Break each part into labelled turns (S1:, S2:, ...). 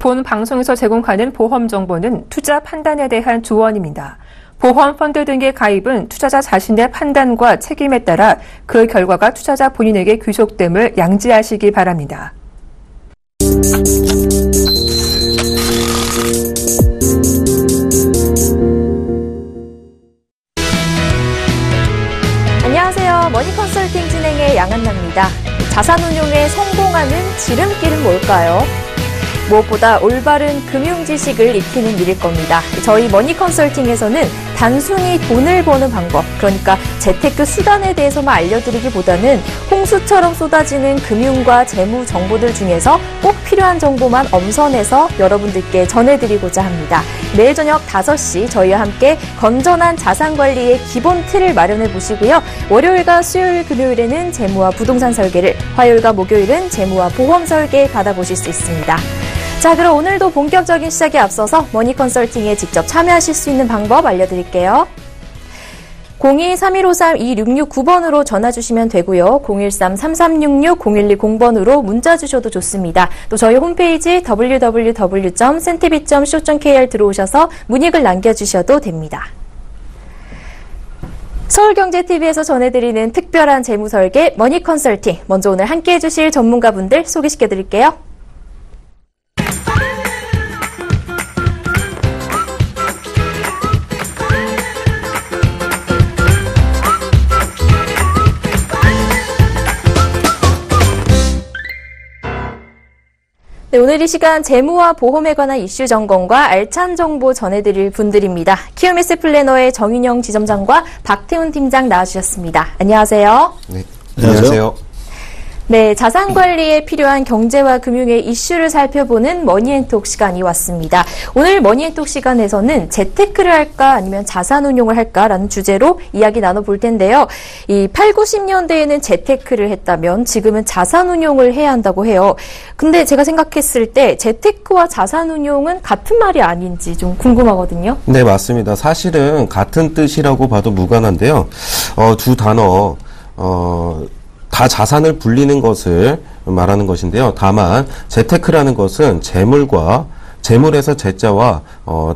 S1: 본 방송에서 제공하는 보험 정보는 투자 판단에 대한 조언입니다. 보험 펀드 등의 가입은 투자자 자신의 판단과 책임에 따라 그 결과가 투자자 본인에게 귀속됨을 양지하시기 바랍니다.
S2: 안녕하세요. 머니컨설팅 진행의 양한나입니다. 자산운용에 성공하는 지름길은 뭘까요? 무엇보다 올바른 금융 지식을 익히는 일일 겁니다. 저희 머니컨설팅에서는 단순히 돈을 버는 방법, 그러니까 재테크 수단에 대해서만 알려드리기보다는 홍수처럼 쏟아지는 금융과 재무 정보들 중에서 꼭 필요한 정보만 엄선해서 여러분들께 전해드리고자 합니다. 매일 저녁 5시 저희와 함께 건전한 자산관리의 기본 틀을 마련해 보시고요. 월요일과 수요일, 금요일에는 재무와 부동산 설계를, 화요일과 목요일은 재무와 보험 설계 받아보실 수 있습니다. 자, 그럼 오늘도 본격적인 시작에 앞서서 머니컨설팅에 직접 참여하실 수 있는 방법 알려드릴게요. 02-3153-2669번으로 전화 주시면 되고요. 013-3366-0120번으로 문자 주셔도 좋습니다. 또 저희 홈페이지 www.centib.co.kr 들어오셔서 문의글 남겨주셔도 됩니다. 서울경제TV에서 전해드리는 특별한 재무설계 머니컨설팅. 먼저 오늘 함께해 주실 전문가분들 소개시켜드릴게요. 네, 오늘 이 시간 재무와 보험에 관한 이슈 점검과 알찬 정보 전해드릴 분들입니다. 키움에스 플래너의 정윤영 지점장과 박태훈 팀장 나와주셨습니다. 안녕하세요.
S3: 네, 안녕하세요.
S2: 네, 자산관리에 필요한 경제와 금융의 이슈를 살펴보는 머니앤톡 시간이 왔습니다. 오늘 머니앤톡 시간에서는 재테크를 할까 아니면 자산운용을 할까라는 주제로 이야기 나눠볼 텐데요. 이 8, 90년대에는 재테크를 했다면 지금은 자산운용을 해야 한다고 해요. 근데 제가 생각했을 때 재테크와 자산운용은 같은 말이 아닌지 좀 궁금하거든요.
S3: 네, 맞습니다. 사실은 같은 뜻이라고 봐도 무관한데요. 두 단어, 다 자산을 불리는 것을 말하는 것인데요. 다만 재테크라는 것은 재물에서 재자와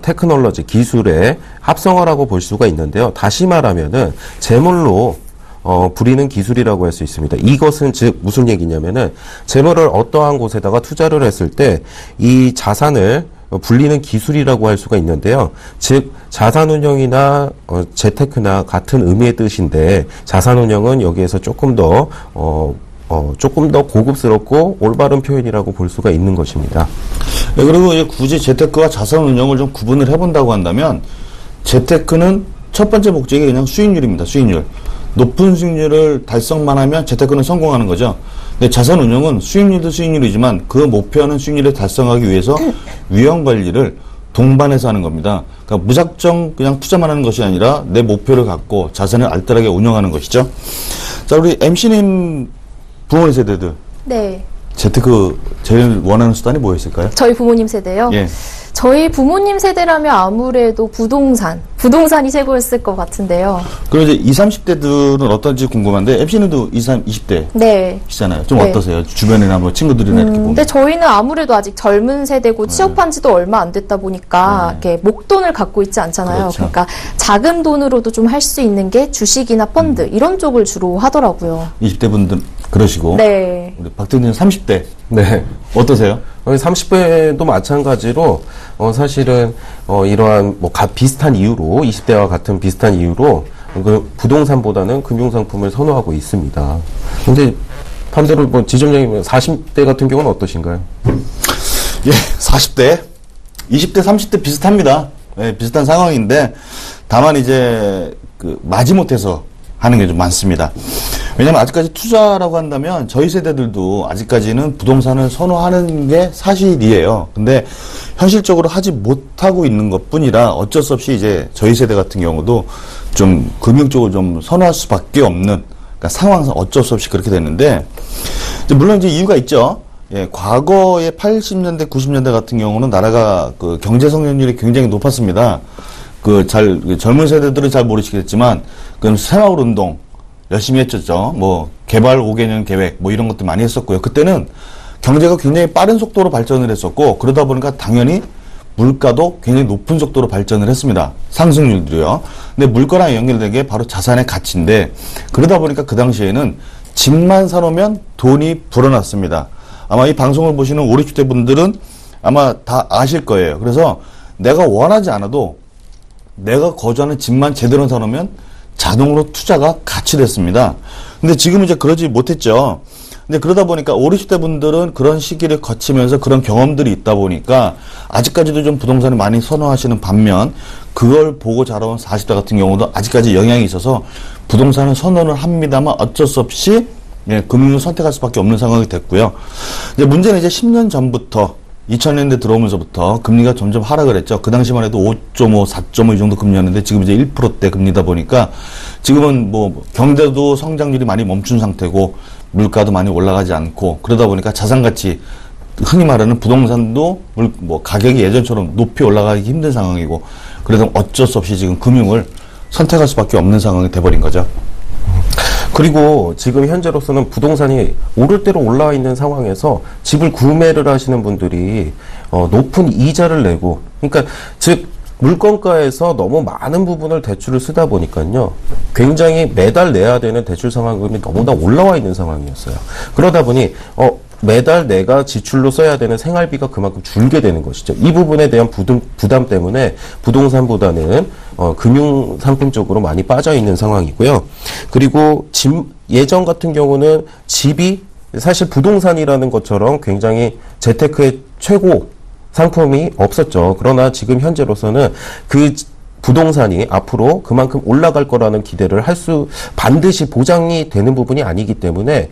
S3: 테크놀로지, 기술의 합성어라고 볼 수가 있는데요. 다시 말하면은 재물로 부리는 기술이라고 할 수 있습니다. 이것은 즉 무슨 얘기냐면은 재물을 어떠한 곳에다가 투자를 했을 때 이 자산을 불리는 기술이라고 할 수가 있는데요. 즉 자산운용이나 재테크나 같은 의미의 뜻인데 자산운용은 여기에서 조금 더 고급스럽고 올바른 표현이라고 볼 수가 있는 것입니다.
S4: 네, 그리고 이제 굳이 재테크와 자산운용을 좀 구분을 해본다고 한다면 재테크는 첫 번째 목적이 그냥 수익률입니다. 수익률. 높은 수익률을 달성만 하면 재테크는 성공하는 거죠. 근데 자산운용은 수익률도 수익률이지만 그 목표하는 수익률을 달성하기 위해서 위험관리를 동반해서 하는 겁니다. 그러니까 무작정 그냥 투자만 하는 것이 아니라 내 목표를 갖고 자산을 알뜰하게 운영하는 것이죠. 자, 우리 MC님 부모님 세대들.
S2: 네.
S4: 재테크 제일 원하는 수단이 뭐였을까요?
S2: 저희 부모님 세대요?
S4: 예.
S2: 저희 부모님 세대라면 아무래도 부동산이 최고였을 것 같은데요.
S4: 그럼 이제 20, 30대들은 어떤지 궁금한데, MC님도 20, 30대.
S2: 네.
S4: 시잖아요. 좀
S2: 네.
S4: 어떠세요? 주변이나 뭐 친구들이나 이렇게 보면.
S2: 근데 저희는 아무래도 아직 젊은 세대고 취업한 지도 얼마 안 됐다 보니까 이렇게 목돈을 갖고 있지 않잖아요.
S4: 그렇죠.
S2: 그러니까 작은 돈으로도 좀 할 수 있는 게 주식이나 펀드 이런 쪽을 주로 하더라고요.
S4: 20대 분들 그러시고.
S2: 네.
S4: 우리 박대훈님 30대.
S3: 네.
S4: 어떠세요?
S3: 30대도 마찬가지로 사실은 이러한 비슷한 이유로 20대와 같은 비슷한 이유로 그 부동산보다는 금융상품을 선호하고 있습니다. 근데 반대로 지점장님 40대 같은 경우는 어떠신가요?
S4: 예, 40대, 20대, 30대 비슷합니다. 예, 비슷한 상황인데 다만 이제 마지못해서 하는 게 좀 많습니다. 왜냐하면 아직까지 투자라고 한다면 저희 세대들도 아직까지는 부동산을 선호하는 게 사실이에요. 근데 현실적으로 하지 못하고 있는 것 뿐이라 어쩔 수 없이 이제 저희 세대 같은 경우도 좀 금융 쪽을 좀 선호할 수밖에 없는, 그러니까 상황상 어쩔 수 없이 그렇게 됐는데, 물론 이제 이유가 있죠. 예, 과거에 80년대, 90년대 같은 경우는 나라가 그 경제 성장률이 굉장히 높았습니다. 젊은 세대들은 잘 모르시겠지만, 새마을 운동 열심히 했었죠. 개발 5개년 계획, 이런 것들 많이 했었고요. 그때는 경제가 굉장히 빠른 속도로 발전을 했었고 그러다 보니까 당연히 물가도 굉장히 높은 속도로 발전을 했습니다. 상승률도요. 근데 물가랑 연결된 게 바로 자산의 가치인데 그러다 보니까 그 당시에는 집만 사놓으면 돈이 불어났습니다. 아마 이 방송을 보시는 50, 60대 분들은 아마 다 아실 거예요. 그래서 내가 원하지 않아도 내가 거주하는 집만 제대로 사놓으면 자동으로 투자가 가치됐습니다. 근데 지금은 이제 그러지 못했죠. 근데 그러다 보니까 50, 60대 분들은 그런 시기를 거치면서 그런 경험들이 있다 보니까 아직까지도 좀 부동산을 많이 선호하시는 반면 그걸 보고 자라온 40대 같은 경우도 아직까지 영향이 있어서 부동산을 선호를 합니다만 어쩔 수 없이 금융을 선택할 수밖에 없는 상황이 됐고요. 이제 문제는 이제 10년 전부터 2000년대 들어오면서부터 금리가 점점 하락을 했죠. 그 당시만 해도 5.5, 4.5 이 정도 금리였는데 지금 이제 1%대 금리다 보니까 지금은 뭐 경제도 성장률이 많이 멈춘 상태고 물가도 많이 올라가지 않고 그러다 보니까 자산가치 흔히 말하는 부동산도 뭐 가격이 예전처럼 높이 올라가기 힘든 상황이고 그래서 어쩔 수 없이 지금 금융을 선택할 수밖에 없는 상황이 돼버린 거죠.
S3: 그리고 지금 현재로서는 부동산이 오를 대로 올라와 있는 상황에서 집을 구매를 하시는 분들이 높은 이자를 내고 그러니까 즉 물건가에서 너무 많은 부분을 대출을 쓰다 보니까요. 굉장히 매달 내야 되는 대출 상환금이 너무나 올라와 있는 상황이었어요. 그러다 보니 매달 내가 지출로 써야 되는 생활비가 그만큼 줄게 되는 것이죠. 이 부분에 대한 부담 때문에 부동산보다는 금융 상품 쪽으로 많이 빠져 있는 상황이고요. 그리고 예전 같은 경우는 집이 사실 부동산이라는 것처럼 굉장히 재테크의 최고 상품이 없었죠. 그러나 지금 현재로서는 그 부동산이 앞으로 그만큼 올라갈 거라는 기대를 반드시 보장이 되는 부분이 아니기 때문에,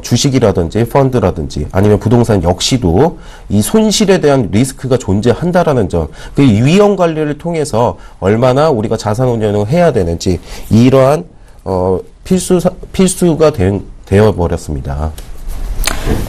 S3: 주식이라든지 펀드라든지 아니면 부동산 역시도 이 손실에 대한 리스크가 존재한다라는 점, 그 위험 관리를 통해서 얼마나 우리가 자산 운용을 해야 되는지 이러한, 필수가 되어버렸습니다.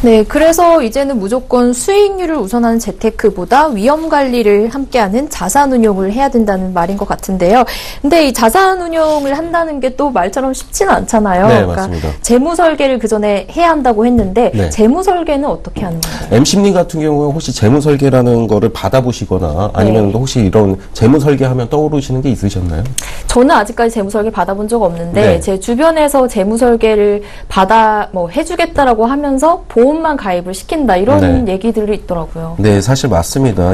S2: 네, 그래서 이제는 무조건 수익률을 우선하는 재테크보다 위험 관리를 함께하는 자산 운용을 해야 된다는 말인 것 같은데요. 근데 이 자산 운용을 한다는 게 또 말처럼 쉽지는 않잖아요.
S3: 네,
S2: 그러니까
S3: 맞습니다.
S2: 재무 설계를 그 전에 해야 한다고 했는데
S3: 네.
S2: 재무 설계는 어떻게 하는 건가요?
S3: M심리 같은 경우에 혹시 재무 설계라는 거를 받아보시거나 아니면 혹시 이런 재무 설계하면 떠오르시는 게 있으셨나요?
S2: 저는 아직까지 재무 설계 받아본 적 없는데
S3: 네.
S2: 제 주변에서 재무 설계를 해주겠다라고 하면서 보험만 가입을 시킨다 이런 얘기들이 있더라고요.
S3: 네, 사실 맞습니다.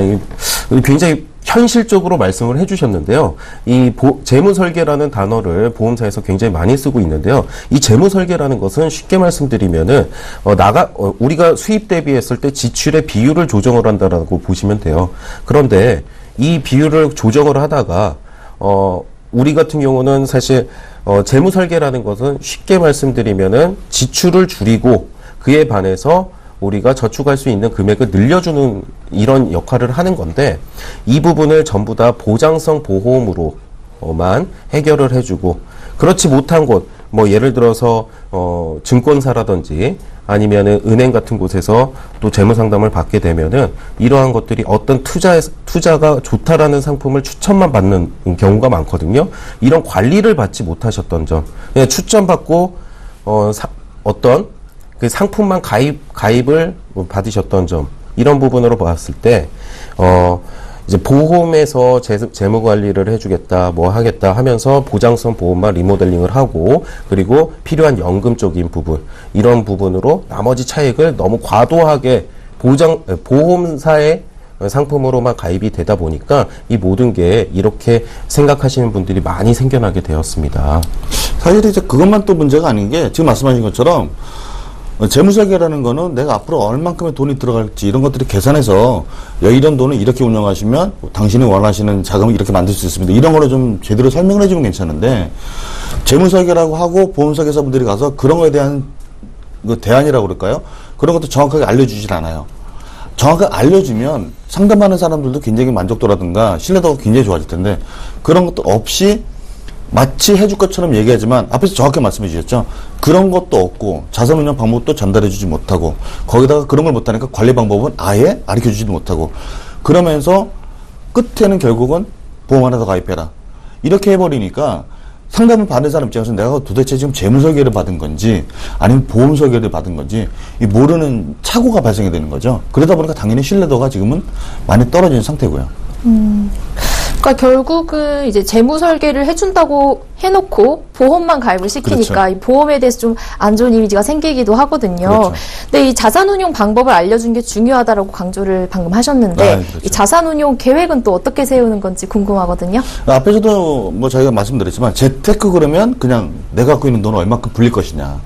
S3: 굉장히 현실적으로 말씀을 해주셨는데요. 이 재무설계라는 단어를 보험사에서 굉장히 많이 쓰고 있는데요. 이 재무설계라는 것은 쉽게 말씀드리면은 우리가 수입 대비했을 때 지출의 비율을 조정을 한다라고 보시면 돼요. 그런데 이 비율을 조정을 하다가 우리 같은 경우는 사실 재무설계라는 것은 쉽게 말씀드리면은 지출을 줄이고 그에 반해서 우리가 저축할 수 있는 금액을 늘려주는 이런 역할을 하는 건데 이 부분을 전부 다 보장성 보험으로만 해결을 해주고 그렇지 못한 곳, 예를 들어서 증권사라든지 아니면은 은행 같은 곳에서 또 재무 상담을 받게 되면은 이러한 것들이 어떤 투자가 좋다라는 상품을 추천만 받는 경우가 많거든요. 이런 관리를 받지 못하셨던 점, 그냥 추천받고 어떤 그 상품만 가입을 받으셨던 점, 이런 부분으로 봤을 때, 이제 보험에서 재무 관리를 해주겠다, 하겠다 하면서 보장성 보험만 리모델링을 하고, 그리고 필요한 연금적인 부분, 이런 부분으로 나머지 차익을 너무 과도하게 보험사의 상품으로만 가입이 되다 보니까 이 모든 게 이렇게 생각하시는 분들이 많이 생겨나게 되었습니다.
S4: 사실 이제 그것만 또 문제가 아닌 게 지금 말씀하신 것처럼 재무설계라는 거는 내가 앞으로 얼만큼의 돈이 들어갈지 이런 것들을 계산해서 이런 돈을 이렇게 운영하시면 당신이 원하시는 자금을 이렇게 만들 수 있습니다. 이런 거를 좀 제대로 설명을 해주면 괜찮은데 재무설계라고 하고 보험설계사분들이 가서 그런 거에 대한 대안이라고 그럴까요? 그런 것도 정확하게 알려주질 않아요. 정확하게 알려주면 상담하는 사람들도 굉장히 만족도라든가 신뢰도가 굉장히 좋아질 텐데 그런 것도 없이 마치 해줄 것처럼 얘기하지만 앞에서 정확히 말씀해 주셨죠. 그런 것도 없고 자산운용 방법도 전달해 주지 못하고 거기다가 그런 걸 못하니까 관리 방법은 아예 가르쳐 주지도 못하고 그러면서 끝에는 결국은 보험 하나 더 가입해라 이렇게 해버리니까 상담을 받는 사람 입장에서 내가 도대체 지금 재무설계를 받은 건지 아니면 보험설계를 받은 건지 이 모르는 착오가 발생이 되는 거죠. 그러다 보니까 당연히 신뢰도가 지금은 많이 떨어지는 상태고요.
S2: 그러니까 결국은 이제 재무 설계를 해준다고 해놓고 보험만 가입을 시키니까
S4: 그렇죠.
S2: 이 보험에 대해서 좀 안 좋은 이미지가 생기기도 하거든요.
S4: 그렇죠.
S2: 근데 이 자산운용 방법을 알려준 게 중요하다라고 강조를 방금 하셨는데
S4: 그렇죠.
S2: 이 자산운용 계획은 또 어떻게 세우는 건지 궁금하거든요.
S4: 앞에서도 뭐 저희가 말씀드렸지만 재테크 그러면 그냥 내가 갖고 있는 돈을 얼마큼 불릴 것이냐.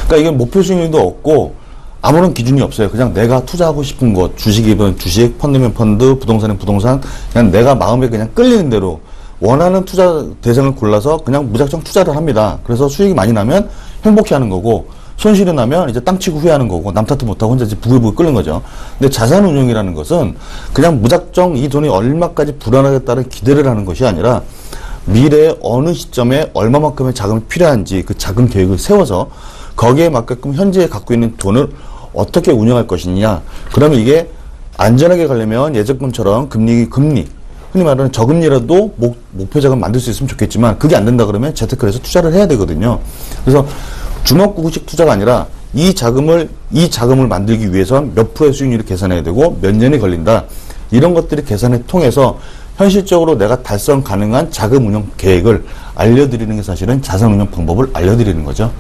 S4: 그러니까 이게 목표 수익률도 없고 아무런 기준이 없어요. 그냥 내가 투자하고 싶은 것, 주식이면 주식, 펀드면 펀드, 부동산이면 부동산, 그냥 내가 마음에 그냥 끌리는 대로 원하는 투자 대상을 골라서 그냥 무작정 투자를 합니다. 그래서 수익이 많이 나면 행복해 하는 거고, 손실이 나면 이제 땅 치고 후회하는 거고, 남 탓도 못하고 혼자 이제 부글부글 끓는 거죠. 근데 자산운용이라는 것은 그냥 무작정 이 돈이 얼마까지 불어나겠다는 기대를 하는 것이 아니라 미래에 어느 시점에 얼마만큼의 자금이 필요한지 그 자금 계획을 세워서 거기에 맞게끔 현재 갖고 있는 돈을 어떻게 운영할 것이냐. 그러면 이게 안전하게 가려면 예적금처럼 금리, 흔히 말하는 저금리라도 목표 자금 만들 수 있으면 좋겠지만 그게 안 된다 그러면 재테크를 해서 투자를 해야 되거든요. 그래서 주먹구구식 투자가 아니라 이 자금을 만들기 위해선 몇 프로의 수익률을 계산해야 되고 몇 년이 걸린다. 이런 것들이 계산을 통해서 현실적으로 내가 달성 가능한 자금 운영 계획을 알려드리는 게 사실은 자산 운영 방법을 알려드리는 거죠.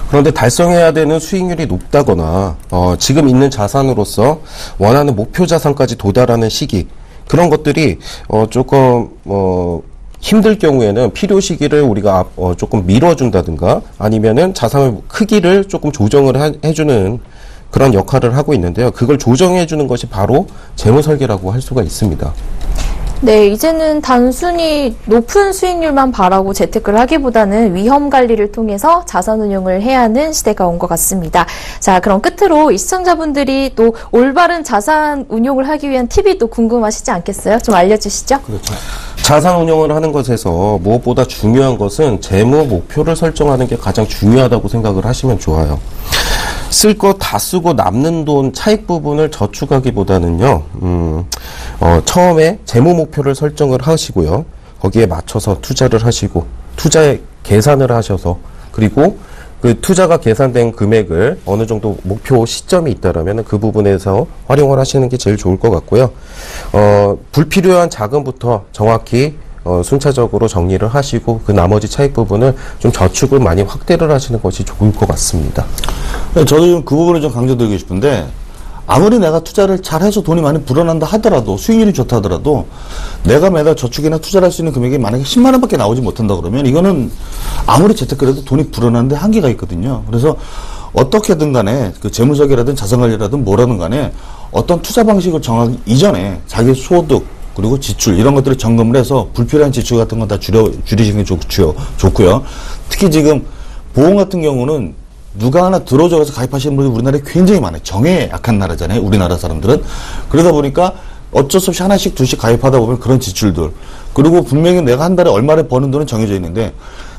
S3: 그런데 달성해야 되는 수익률이 높다거나 지금 있는 자산으로서 원하는 목표 자산까지 도달하는 시기, 그런 것들이 조금 힘들 경우에는 필요 시기를 우리가 조금 미뤄준다든가 아니면은 자산의 크기를 조금 조정을 해주는 그런 역할을 하고 있는데요. 그걸 조정해주는 것이 바로 재무설계라고 할 수가 있습니다.
S2: 네, 이제는 단순히 높은 수익률만 바라고 재테크를 하기보다는 위험 관리를 통해서 자산운용을 해야 하는 시대가 온 것 같습니다. 자, 그럼 끝으로 이 시청자분들이 또 올바른 자산운용을 하기 위한 팁이 또 궁금하시지 않겠어요? 좀 알려주시죠.
S3: 그렇죠. 자산 운용을 하는 것에서 무엇보다 중요한 것은 재무 목표를 설정하는 게 가장 중요하다고 생각을 하시면 좋아요. 쓸 거 다 쓰고 남는 돈 차익 부분을 저축하기보다는요, 처음에 재무 목표를 설정을 하시고요. 거기에 맞춰서 투자를 하시고, 투자의 계산을 하셔서, 그리고 그 투자가 계산된 금액을 어느 정도 목표 시점이 있다라면 그 부분에서 활용을 하시는 게 제일 좋을 것 같고요. 불필요한 자금부터 정확히 순차적으로 정리를 하시고 그 나머지 차익 부분을 좀 저축을 많이 확대를 하시는 것이 좋을 것 같습니다.
S4: 저도 그 부분을 좀 강조드리고 싶은데 아무리 내가 투자를 잘해서 돈이 많이 불어난다 하더라도 수익률이 좋다 하더라도 내가 매달 저축이나 투자를 할 수 있는 금액이 만약에 10만 원밖에 나오지 못한다 그러면 이거는 아무리 재테크를 해도 돈이 불어나는데 한계가 있거든요. 그래서 어떻게든 간에 그 재무설계라든 자산관리라든 뭐라든 간에 어떤 투자 방식을 정하기 이전에 자기 소득 그리고 지출 이런 것들을 점검을 해서 불필요한 지출 같은 건 다 줄이시는 게 좋고요. 특히 지금 보험 같은 경우는 누가 하나 들어줘서 가입하시는 분들이 우리나라에 굉장히 많아요. 정에 약한 나라잖아요. 우리나라 사람들은. 그러다 보니까 어쩔 수 없이 하나씩 둘씩 가입하다 보면 그런 지출들. 그리고 분명히 내가 한 달에 얼마를 버는 돈은 정해져 있는데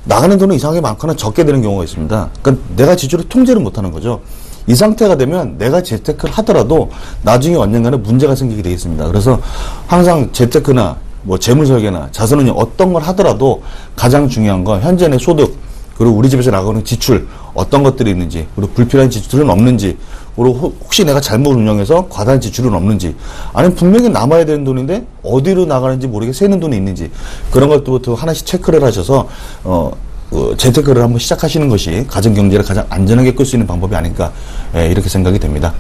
S4: 나가는 돈은 이상하게 많거나 적게 되는 경우가 있습니다. 그러니까 내가 지출을 통제를 못하는 거죠. 이 상태가 되면 내가 재테크를 하더라도 나중에 언젠가는 문제가 생기게 되겠습니다. 그래서 항상 재테크나 뭐 재무설계나 자산운용 어떤 걸 하더라도 가장 중요한 건 현재 내 소득 그리고 우리 집에서 나가는 지출 어떤 것들이 있는지 그리고 불필요한 지출은 없는지 그리고 혹시 내가 잘못 운영해서 과다한 지출은 없는지 아니면 분명히 남아야 되는 돈인데 어디로 나가는지 모르게 새는 돈이 있는지 그런 것들부터 하나씩 체크를 하셔서 재테크를 한번 시작하시는 것이 가정경제를 가장 안전하게 끌 수 있는 방법이 아닐까 이렇게 생각이 됩니다.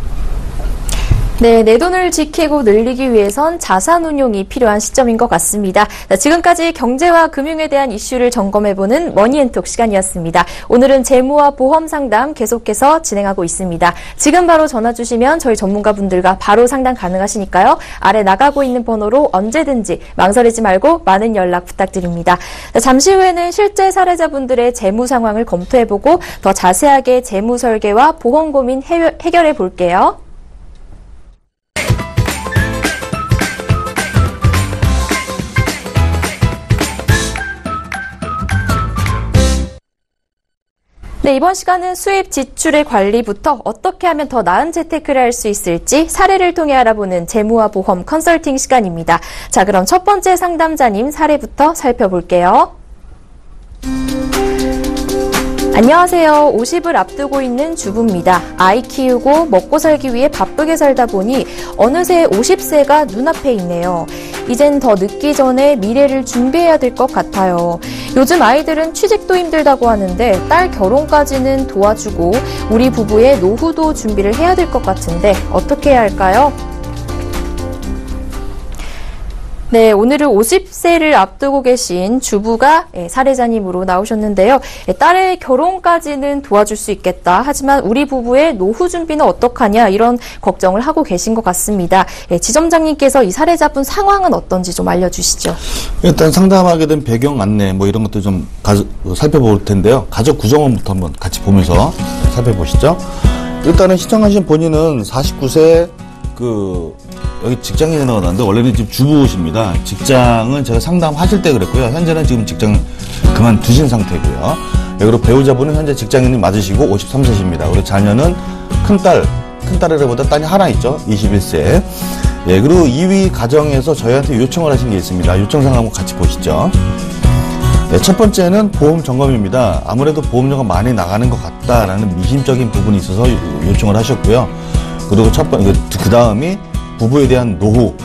S2: 네, 내 돈을 지키고 늘리기 위해선 자산운용이 필요한 시점인 것 같습니다. 자, 지금까지 경제와 금융에 대한 이슈를 점검해보는 머니앤톡 시간이었습니다. 오늘은 재무와 보험 상담 계속해서 진행하고 있습니다. 지금 바로 전화 주시면 저희 전문가분들과 바로 상담 가능하시니까요. 아래 나가고 있는 번호로 언제든지 망설이지 말고 많은 연락 부탁드립니다. 자, 잠시 후에는 실제 사례자분들의 재무 상황을 검토해보고 더 자세하게 재무 설계와 보험 고민 해결해 볼게요. 네, 이번 시간은 수입 지출의 관리부터 어떻게 하면 더 나은 재테크를 할 수 있을지 사례를 통해 알아보는 재무와 보험 컨설팅 시간입니다. 자, 그럼 첫 번째 상담자님 사례부터 살펴볼게요. 안녕하세요. 50을 앞두고 있는 주부입니다. 아이 키우고 먹고 살기 위해 바쁘게 살다 보니 어느새 50세가 눈앞에 있네요. 이젠 더 늦기 전에 미래를 준비해야 될 것 같아요. 요즘 아이들은 취직도 힘들다고 하는데 딸 결혼까지는 도와주고 우리 부부의 노후도 준비를 해야 될 것 같은데 어떻게 해야 할까요? 네, 오늘은 50세를 앞두고 계신 주부가 사례자님으로 나오셨는데요. 딸의 결혼까지는 도와줄 수 있겠다. 하지만 우리 부부의 노후 준비는 어떡하냐 이런 걱정을 하고 계신 것 같습니다. 지점장님께서 이 사례자분 상황은 어떤지 좀 알려주시죠.
S4: 일단 상담하게 된 배경 안내 뭐 이런 것도 좀 살펴볼 텐데요. 가족 구성원부터 한번 같이 보면서 살펴보시죠. 일단은 시청하신 본인은 49세 여기 직장인이 나왔는데 원래는 지금 주부십니다. 직장은 제가 상담하실 때 그랬고요. 현재는 지금 직장 그만두신 상태고요. 그리고 배우자분은 현재 직장인이 맞으시고 53세십니다. 그리고 자녀는 큰딸이라보다 딸이 하나 있죠. 21세. 예, 그리고 2위 가정에서 저희한테 요청을 하신 게 있습니다. 요청사항 한번 같이 보시죠. 네, 첫 번째는 보험 점검입니다. 아무래도 보험료가 많이 나가는 것 같다라는 미심적인 부분이 있어서 요청을 하셨고요. 그리고 그 다음이 부부에 대한 노후.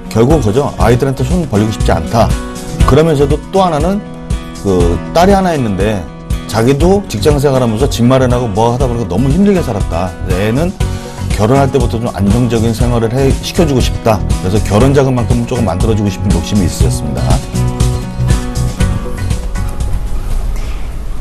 S4: 결국은 그죠. 아이들한테 손 벌리고 싶지 않다. 그러면서도 또 하나는 딸이 하나 있는데 자기도 직장 생활하면서 집 마련하고 뭐 하다 보니까 너무 힘들게 살았다. 애는 결혼할 때부터 좀 안정적인 생활을 시켜주고 싶다. 그래서 결혼 자금만큼 조금 만들어주고 싶은 욕심이 있으셨습니다.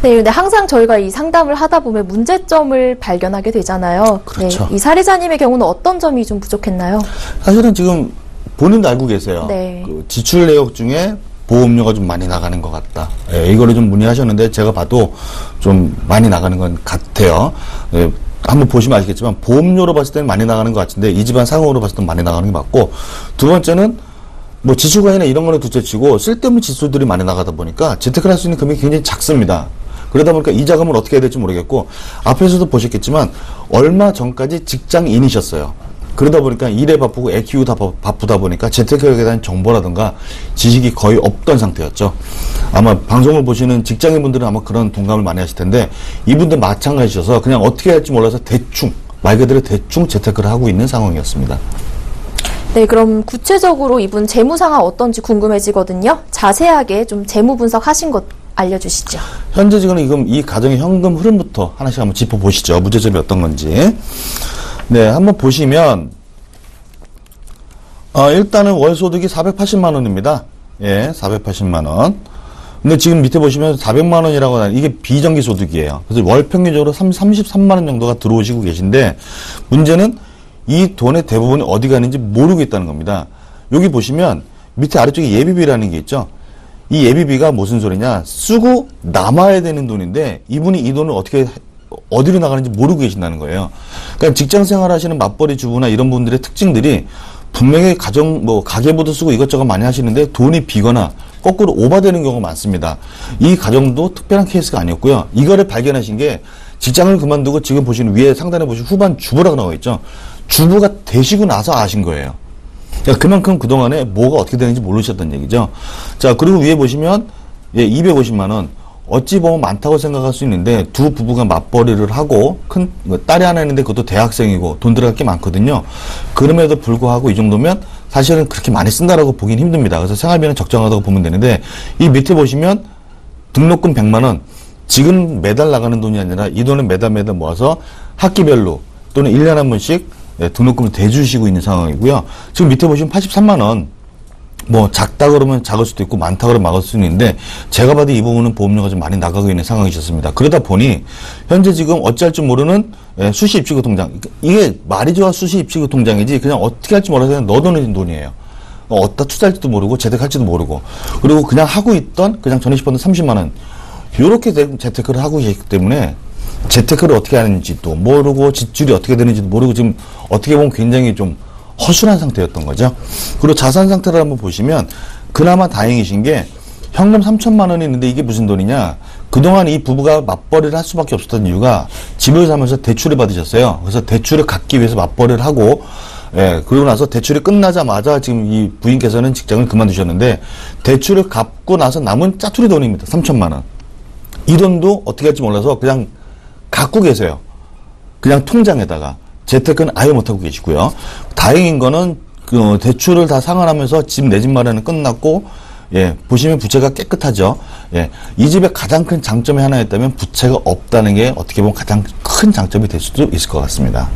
S2: 네, 근데 항상 저희가 이 상담을 하다 보면 문제점을 발견하게 되잖아요.
S4: 그렇죠.
S2: 네, 이 사례자님의 경우는 어떤 점이 좀 부족했나요?
S4: 사실은 지금 본인도 알고 계세요.
S2: 네.
S4: 지출 내역 중에 보험료가 좀 많이 나가는 것 같다. 예, 이거를 좀 문의하셨는데 제가 봐도 좀 많이 나가는 건 같아요. 예, 한번 보시면 아시겠지만 보험료로 봤을 때는 많이 나가는 것 같은데 이 집안 상황으로 봤을 때는 많이 나가는 게 맞고, 두 번째는 뭐 지출관이나 이런 거는 둘째치고 쓸데없는 지출들이 많이 나가다 보니까 재테크를 할 수 있는 금액이 굉장히 작습니다. 그러다 보니까 이 자금을 어떻게 해야 될지 모르겠고, 앞에서도 보셨겠지만 얼마 전까지 직장인이셨어요. 그러다 보니까 일에 바쁘고 애 키우다 바쁘다 보니까 재테크에 대한 정보라든가 지식이 거의 없던 상태였죠. 아마 방송을 보시는 직장인분들은 아마 그런 동감을 많이 하실 텐데 이분들 마찬가지셔서 그냥 어떻게 해야 할지 몰라서 대충, 말 그대로 대충 재테크를 하고 있는 상황이었습니다.
S2: 네, 그럼 구체적으로 이분 재무 상황 어떤지 궁금해지거든요. 자세하게 좀 재무 분석하신 것 알려주시죠.
S4: 현재 지금 이 가정의 현금 흐름부터 하나씩 한번 짚어보시죠. 문제점이 어떤 건지. 네, 한번 보시면 일단은 월 소득이 480만 원입니다. 예, 480만 원. 근데 지금 밑에 보시면 400만 원이라고 하는 이게 비정기 소득이에요. 그래서 월 평균적으로 33만 원 정도가 들어오시고 계신데, 문제는 이 돈의 대부분이 어디 가는지 모르고 있다는 겁니다. 여기 보시면 밑에 아래쪽에 예비비라는 게 있죠. 이 예비비가 무슨 소리냐, 쓰고 남아야 되는 돈인데 이분이 이 돈을 어디로 나가는지 모르고 계신다는 거예요. 그러니까 직장 생활 하시는 맞벌이 주부나 이런 분들의 특징들이 분명히 가계부도 쓰고 이것저것 많이 하시는데 돈이 비거나 거꾸로 오버되는 경우가 많습니다. 이 가정도 특별한 케이스가 아니었고요. 이거를 발견하신 게 직장을 그만두고 지금 보시는 위에 상단에 보시면 후반 주부라고 나와 있죠. 주부가 되시고 나서 아신 거예요. 그러니까 그만큼 그동안에 뭐가 어떻게 되는지 모르셨던 얘기죠. 자, 그리고 위에 보시면 250만 원. 어찌 보면 많다고 생각할 수 있는데 두 부부가 맞벌이를 하고 딸이 하나 있는데 그것도 대학생이고 돈 들어갈 게 많거든요. 그럼에도 불구하고 이 정도면 사실은 그렇게 많이 쓴다라고 보긴 힘듭니다. 그래서 생활비는 적정하다고 보면 되는데, 이 밑에 보시면 등록금 100만 원. 지금 매달 나가는 돈이 아니라 이 돈을 매달 모아서 학기별로 또는 1년에 한 번씩 등록금을 대주시고 있는 상황이고요. 지금 밑에 보시면 83만 원. 뭐 작다 그러면 작을 수도 있고 많다 그러면 막을 수는 있는데, 제가 봐도 이 부분은 보험료가 좀 많이 나가고 있는 상황이셨습니다. 그러다 보니 현재 지금 어찌할 줄 모르는 수시 입시급 통장. 이게 말이 좋아 수시 입시급 통장이지 그냥 어떻게 할지 몰라서 그냥 넣어놓는 돈이에요. 어디다 투자할지도 모르고 재테크할지도 모르고, 그리고 그냥 하고 있던 그냥 전에 싶었던 30만 원 요렇게 재테크를 하고 계시기 때문에 재테크를 어떻게 하는지도 모르고 지출이 어떻게 되는지도 모르고 지금 어떻게 보면 굉장히 좀 허술한 상태였던 거죠. 그리고 자산 상태를 한번 보시면 그나마 다행이신 게 현금 3천만 원이 있는데 이게 무슨 돈이냐, 그동안 이 부부가 맞벌이를 할 수밖에 없었던 이유가 집을 사면서 대출을 받으셨어요. 그래서 대출을 갚기 위해서 맞벌이를 하고, 그러고 나서 대출이 끝나자마자 지금 이 부인께서는 직장을 그만두셨는데 대출을 갚고 나서 남은 짜투리 돈입니다. 3천만 원. 이 돈도 어떻게 할지 몰라서 그냥 갖고 계세요. 그냥 통장에다가. 재테크는 아예 못하고 계시고요. 다행인 거는 그 대출을 다 상환하면서 내 집 마련은 끝났고, 예, 보시면 부채가 깨끗하죠. 예, 이 집의 가장 큰 장점이 하나 있다면 부채가 없다는 게 어떻게 보면 가장 큰 장점이 될 수도 있을 것 같습니다.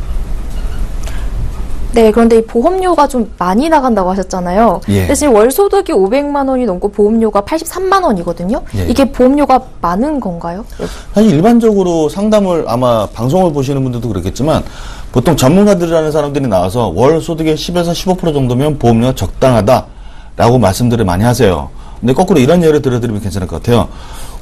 S2: 네, 그런데 이 보험료가 좀 많이 나간다고 하셨잖아요.
S4: 예.
S2: 근데 지금 월 소득이 500만 원이 넘고 보험료가 83만 원이거든요.
S4: 예.
S2: 이게 보험료가 많은 건가요?
S4: 사실 일반적으로 상담을 아마 방송을 보시는 분들도 그렇겠지만 보통 전문가들이라는 사람들이 나와서 월 소득의 10에서 15% 정도면 보험료가 적당하다라고 말씀들을 많이 하세요. 근데 거꾸로 이런 예를 들어드리면 괜찮을 것 같아요.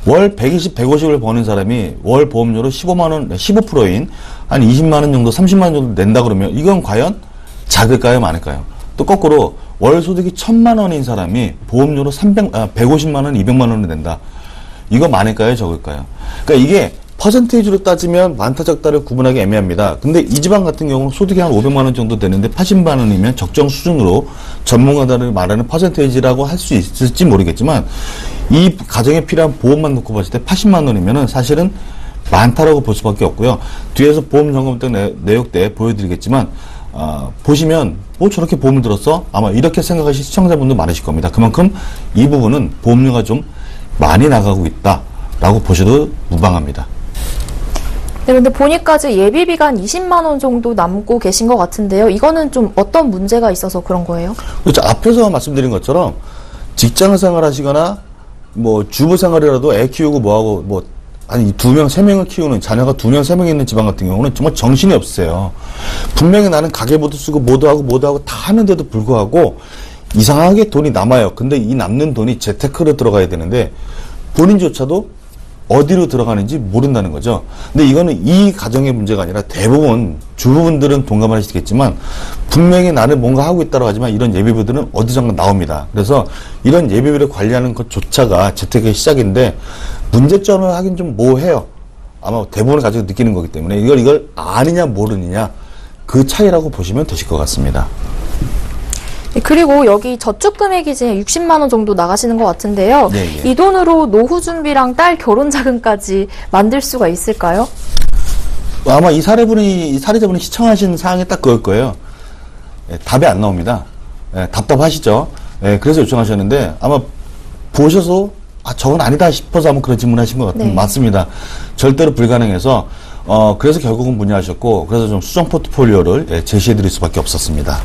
S4: 월 120, 150을 버는 사람이 월 보험료로 15만 원, 15%인 한 20만 원 정도, 30만 원 정도 낸다 그러면 이건 과연 작을까요, 많을까요? 또 거꾸로 월 소득이 1,000만 원인 사람이 보험료로 150만 원, 200만 원을 낸다. 이거 많을까요, 적을까요? 그러니까 이게 퍼센테이지로 따지면 많다 적다를 구분하기 애매합니다. 근데 이 집안 같은 경우는 소득이 한 500만 원 정도 되는데 80만 원이면 적정 수준으로 전문가들을 말하는 퍼센테이지라고 할 수 있을지 모르겠지만 이 가정에 필요한 보험만 놓고 봤을 때 80만 원이면은 사실은 많다라고 볼 수밖에 없고요. 뒤에서 보험 점검등 내역 때 보여드리겠지만 보시면 저렇게 보험을 들었어? 아마 이렇게 생각하실 시청자분도 많으실 겁니다. 그만큼 이 부분은 보험료가 좀 많이 나가고 있다라고 보셔도 무방합니다.
S2: 네, 근데 보니까 이제 예비비가 한 20만 원 정도 남고 계신 것 같은데요. 이거는 좀 어떤 문제가 있어서 그런 거예요?
S4: 그렇죠. 앞에서 말씀드린 것처럼 직장 생활하시거나 뭐 주부 생활이라도 애 키우고 뭐하고 아니 2명, 3명을 키우는 자녀가 2명, 3명 있는 집안 같은 경우는 정말 정신이 없으세요. 분명히 나는 가계부도 쓰고 뭐도 하고 다 하는데도 불구하고 이상하게 돈이 남아요. 근데 이 남는 돈이 재테크로 들어가야 되는데 본인조차도 어디로 들어가는지 모른다는 거죠. 근데 이거는 이 가정의 문제가 아니라 대부분 주부분들은 동감하시겠지만 분명히 나는 뭔가 하고 있다고 하지만 이런 예비비들은 어디선가 나옵니다. 그래서 이런 예비비를 관리하는 것조차가 재테크의 시작인데 문제점을 하긴 좀 모호해요. 아마 대부분을 가지고 느끼는 거기 때문에 이걸 아느냐 모르느냐 그 차이라고 보시면 되실 것 같습니다.
S2: 그리고 여기 저축 금액이 이제 60만 원 정도 나가시는 것 같은데요.
S4: 예.
S2: 이 돈으로 노후 준비랑 딸 결혼 자금까지 만들 수가 있을까요?
S4: 아마 이 사례자분이 시청하신 사항이 딱 그걸 거예요. 예, 답이 안 나옵니다. 예, 답답하시죠? 예, 그래서 요청하셨는데 아마 보셔서 저건 아니다 싶어서 아마 그런 질문하신 것 같은데
S2: 네.
S4: 맞습니다. 절대로 불가능해서 그래서 결국은 문의하셨고 그래서 좀 수정 포트폴리오를 제시해드릴 수밖에 없었습니다.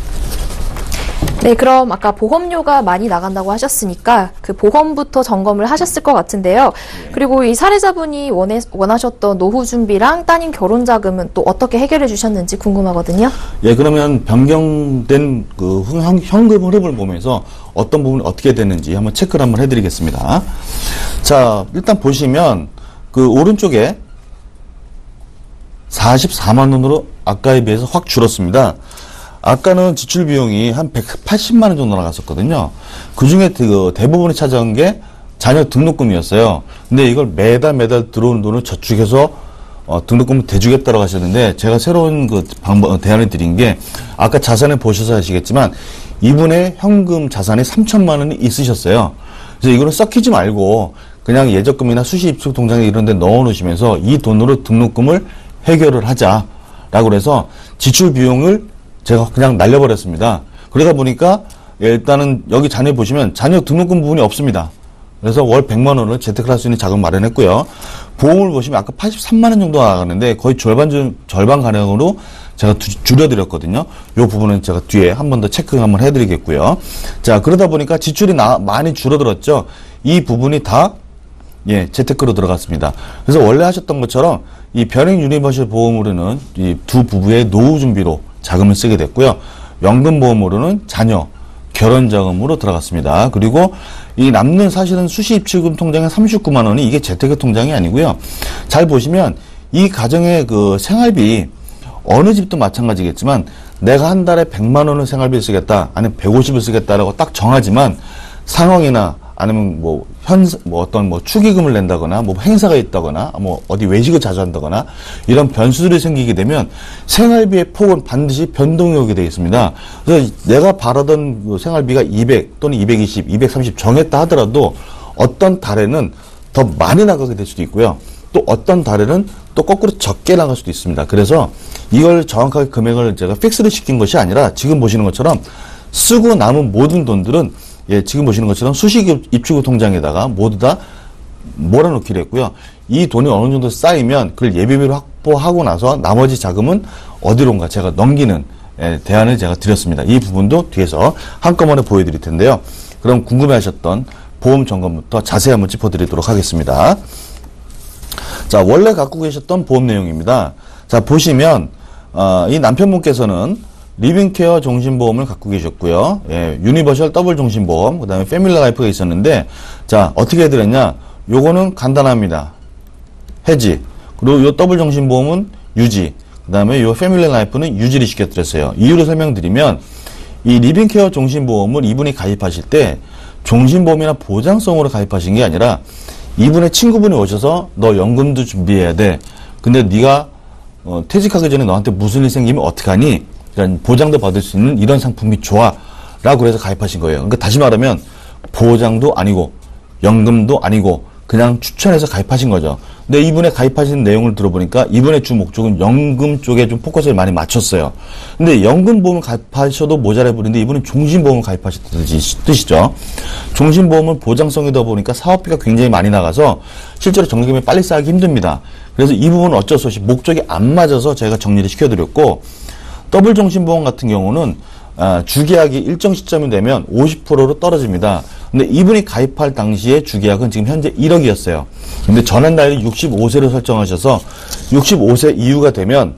S2: 네, 그럼 아까 보험료가 많이 나간다고 하셨으니까 그 보험부터 점검을 하셨을 것 같은데요. 그리고 이 사례자분이 원하셨던 노후 준비랑 따님 결혼 자금은 또 어떻게 해결해 주셨는지 궁금하거든요.
S4: 예, 그러면 변경된 그 현금 흐름을 보면서 어떤 부분이 어떻게 됐는지 한번 체크를 한번 해드리겠습니다. 자, 일단 보시면 그 오른쪽에 44만 원으로 아까에 비해서 확 줄었습니다. 아까는 지출 비용이 한 180만 원 정도 나갔었거든요. 그 중에 그 대부분이 차지한 게 자녀 등록금이었어요. 근데 이걸 매달 들어오는 돈을 저축해서 등록금을 대주겠다고 하셨는데 제가 새로운 그 방법 대안을 드린 게 아까 자산을 보셔서 아시겠지만 이분의 현금 자산이 3천만 원이 있으셨어요. 그래서 이거는 썩히지 말고 그냥 예적금이나 수시 입축 통장에 이런 데 넣어 놓으시면서 이 돈으로 등록금을 해결을 하자라고 해서 지출 비용을 제가 그냥 날려버렸습니다. 그러다 보니까 일단은 여기 자녀 보시면 자녀 등록금 부분이 없습니다. 그래서 월 100만 원을 재테크를 할 수 있는 자금 마련했고요. 보험을 보시면 아까 83만 원 정도 나가는데 거의 절반 가량으로 제가 줄여드렸거든요. 이 부분은 제가 뒤에 한 번 더 체크 한번 해드리겠고요. 자, 그러다 보니까 지출이 많이 줄어들었죠. 이 부분이 다 재테크로 들어갔습니다. 그래서 원래 하셨던 것처럼 이 변액 유니버셜 보험으로는 이 두 부부의 노후 준비로 자금을 쓰게 됐고요. 연금보험으로는 자녀, 결혼자금으로 들어갔습니다. 그리고 이 남는 사실은 수시입출금 통장의 39만 원이 이게 재테크 통장이 아니고요. 잘 보시면 이 가정의 그 생활비 어느 집도 마찬가지겠지만 내가 한 달에 100만 원을 생활비를 쓰겠다, 아니면 150을 쓰겠다라고 딱 정하지만 상황이나 아니면 어떤 축의금을 낸다거나 행사가 있다거나 어디 외식을 자주 한다거나 이런 변수들이 생기게 되면 생활비의 폭은 반드시 변동이 오게 되어 있습니다. 그래서 내가 바라던 생활비가 200 또는 220, 230 정했다 하더라도 어떤 달에는 더 많이 나가게 될 수도 있고요. 또 어떤 달에는 또 거꾸로 적게 나갈 수도 있습니다. 그래서 이걸 정확하게 금액을 제가 픽스를 시킨 것이 아니라 지금 보시는 것처럼 쓰고 남은 모든 돈들은 지금 보시는 것처럼 수식 입출구 통장에다가 모두 다 몰아놓기로 했고요. 이 돈이 어느 정도 쌓이면 그걸 예비비로 확보하고 나서 나머지 자금은 어디론가 제가 넘기는 대안을 제가 드렸습니다. 이 부분도 뒤에서 한꺼번에 보여드릴 텐데요. 그럼 궁금해하셨던 보험 점검부터 자세히 한번 짚어드리도록 하겠습니다. 자, 원래 갖고 계셨던 보험 내용입니다. 자, 보시면 이 남편분께서는 리빙케어 종신보험을 갖고 계셨고요. 유니버셜 더블 종신보험, 그 다음에 패밀리 라이프가 있었는데, 자, 어떻게 해드렸냐? 요거는 간단합니다. 해지. 그리고 요 더블 종신보험은 유지. 그 다음에 요 패밀리 라이프는 유지를 시켜드렸어요. 이유를 설명드리면, 이 리빙케어 종신보험을 이분이 가입하실 때, 종신보험이나 보장성으로 가입하신 게 아니라, 이분의 친구분이 오셔서 너 연금도 준비해야 돼. 근데 네가 퇴직하기 전에 너한테 무슨 일 생기면 어떡하니? 그러니까 보장도 받을 수 있는 이런 상품이 좋아. 라고 해서 가입하신 거예요. 그러니까 다시 말하면 보장도 아니고 연금도 아니고 그냥 추천해서 가입하신 거죠. 근데 이분의 가입하신 내용을 들어보니까 이분의 주 목적은 연금 쪽에 좀 포커스를 많이 맞췄어요. 근데 연금보험을 가입하셔도 모자라 버리는데 이분은 종신보험을 가입하셨다는 뜻이죠. 종신보험은 보장성이다 보니까 사업비가 굉장히 많이 나가서 실제로 정리금이 빨리 쌓기 힘듭니다. 그래서 이 부분은 어쩔 수 없이 목적이 안 맞아서 제가 정리를 시켜드렸고, 더블 종신보험 같은 경우는 주계약이 일정 시점이 되면 50%로 떨어집니다. 근데 이분이 가입할 당시에 주계약은 지금 현재 1억이었어요. 근데 전환 나이를 65세로 설정하셔서 65세 이후가 되면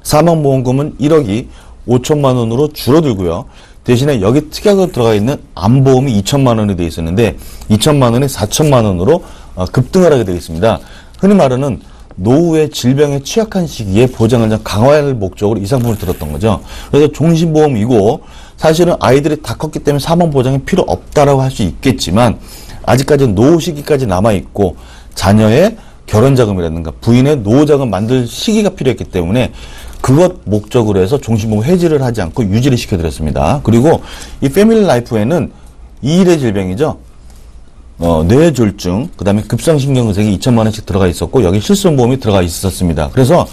S4: 사망보험금은 1억이 5천만 원으로 줄어들고요. 대신에 여기 특약으로 들어가 있는 암보험이 2천만 원이 되어 있었는데 2천만 원이 4천만 원으로 급등을 하게 되어 있습니다. 흔히 말하는 노후의 질병에 취약한 시기에 보장을 좀 강화할 목적으로 이 상품을 들었던 거죠. 그래서 종신보험이고 사실은 아이들이 다 컸기 때문에 사망보장이 필요 없다라고 할 수 있겠지만 아직까지 노후 시기까지 남아있고 자녀의 결혼자금이라든가 부인의 노후자금 만들 시기가 필요했기 때문에 그것 목적으로 해서 종신보험 해지를 하지 않고 유지를 시켜드렸습니다. 그리고 이 패밀리 라이프에는 2일의 질병이죠. 뇌졸중, 그 다음에 급성신경의색이 2천만 원씩 들어가 있었고 여기 실손보험이 들어가 있었습니다. 그래서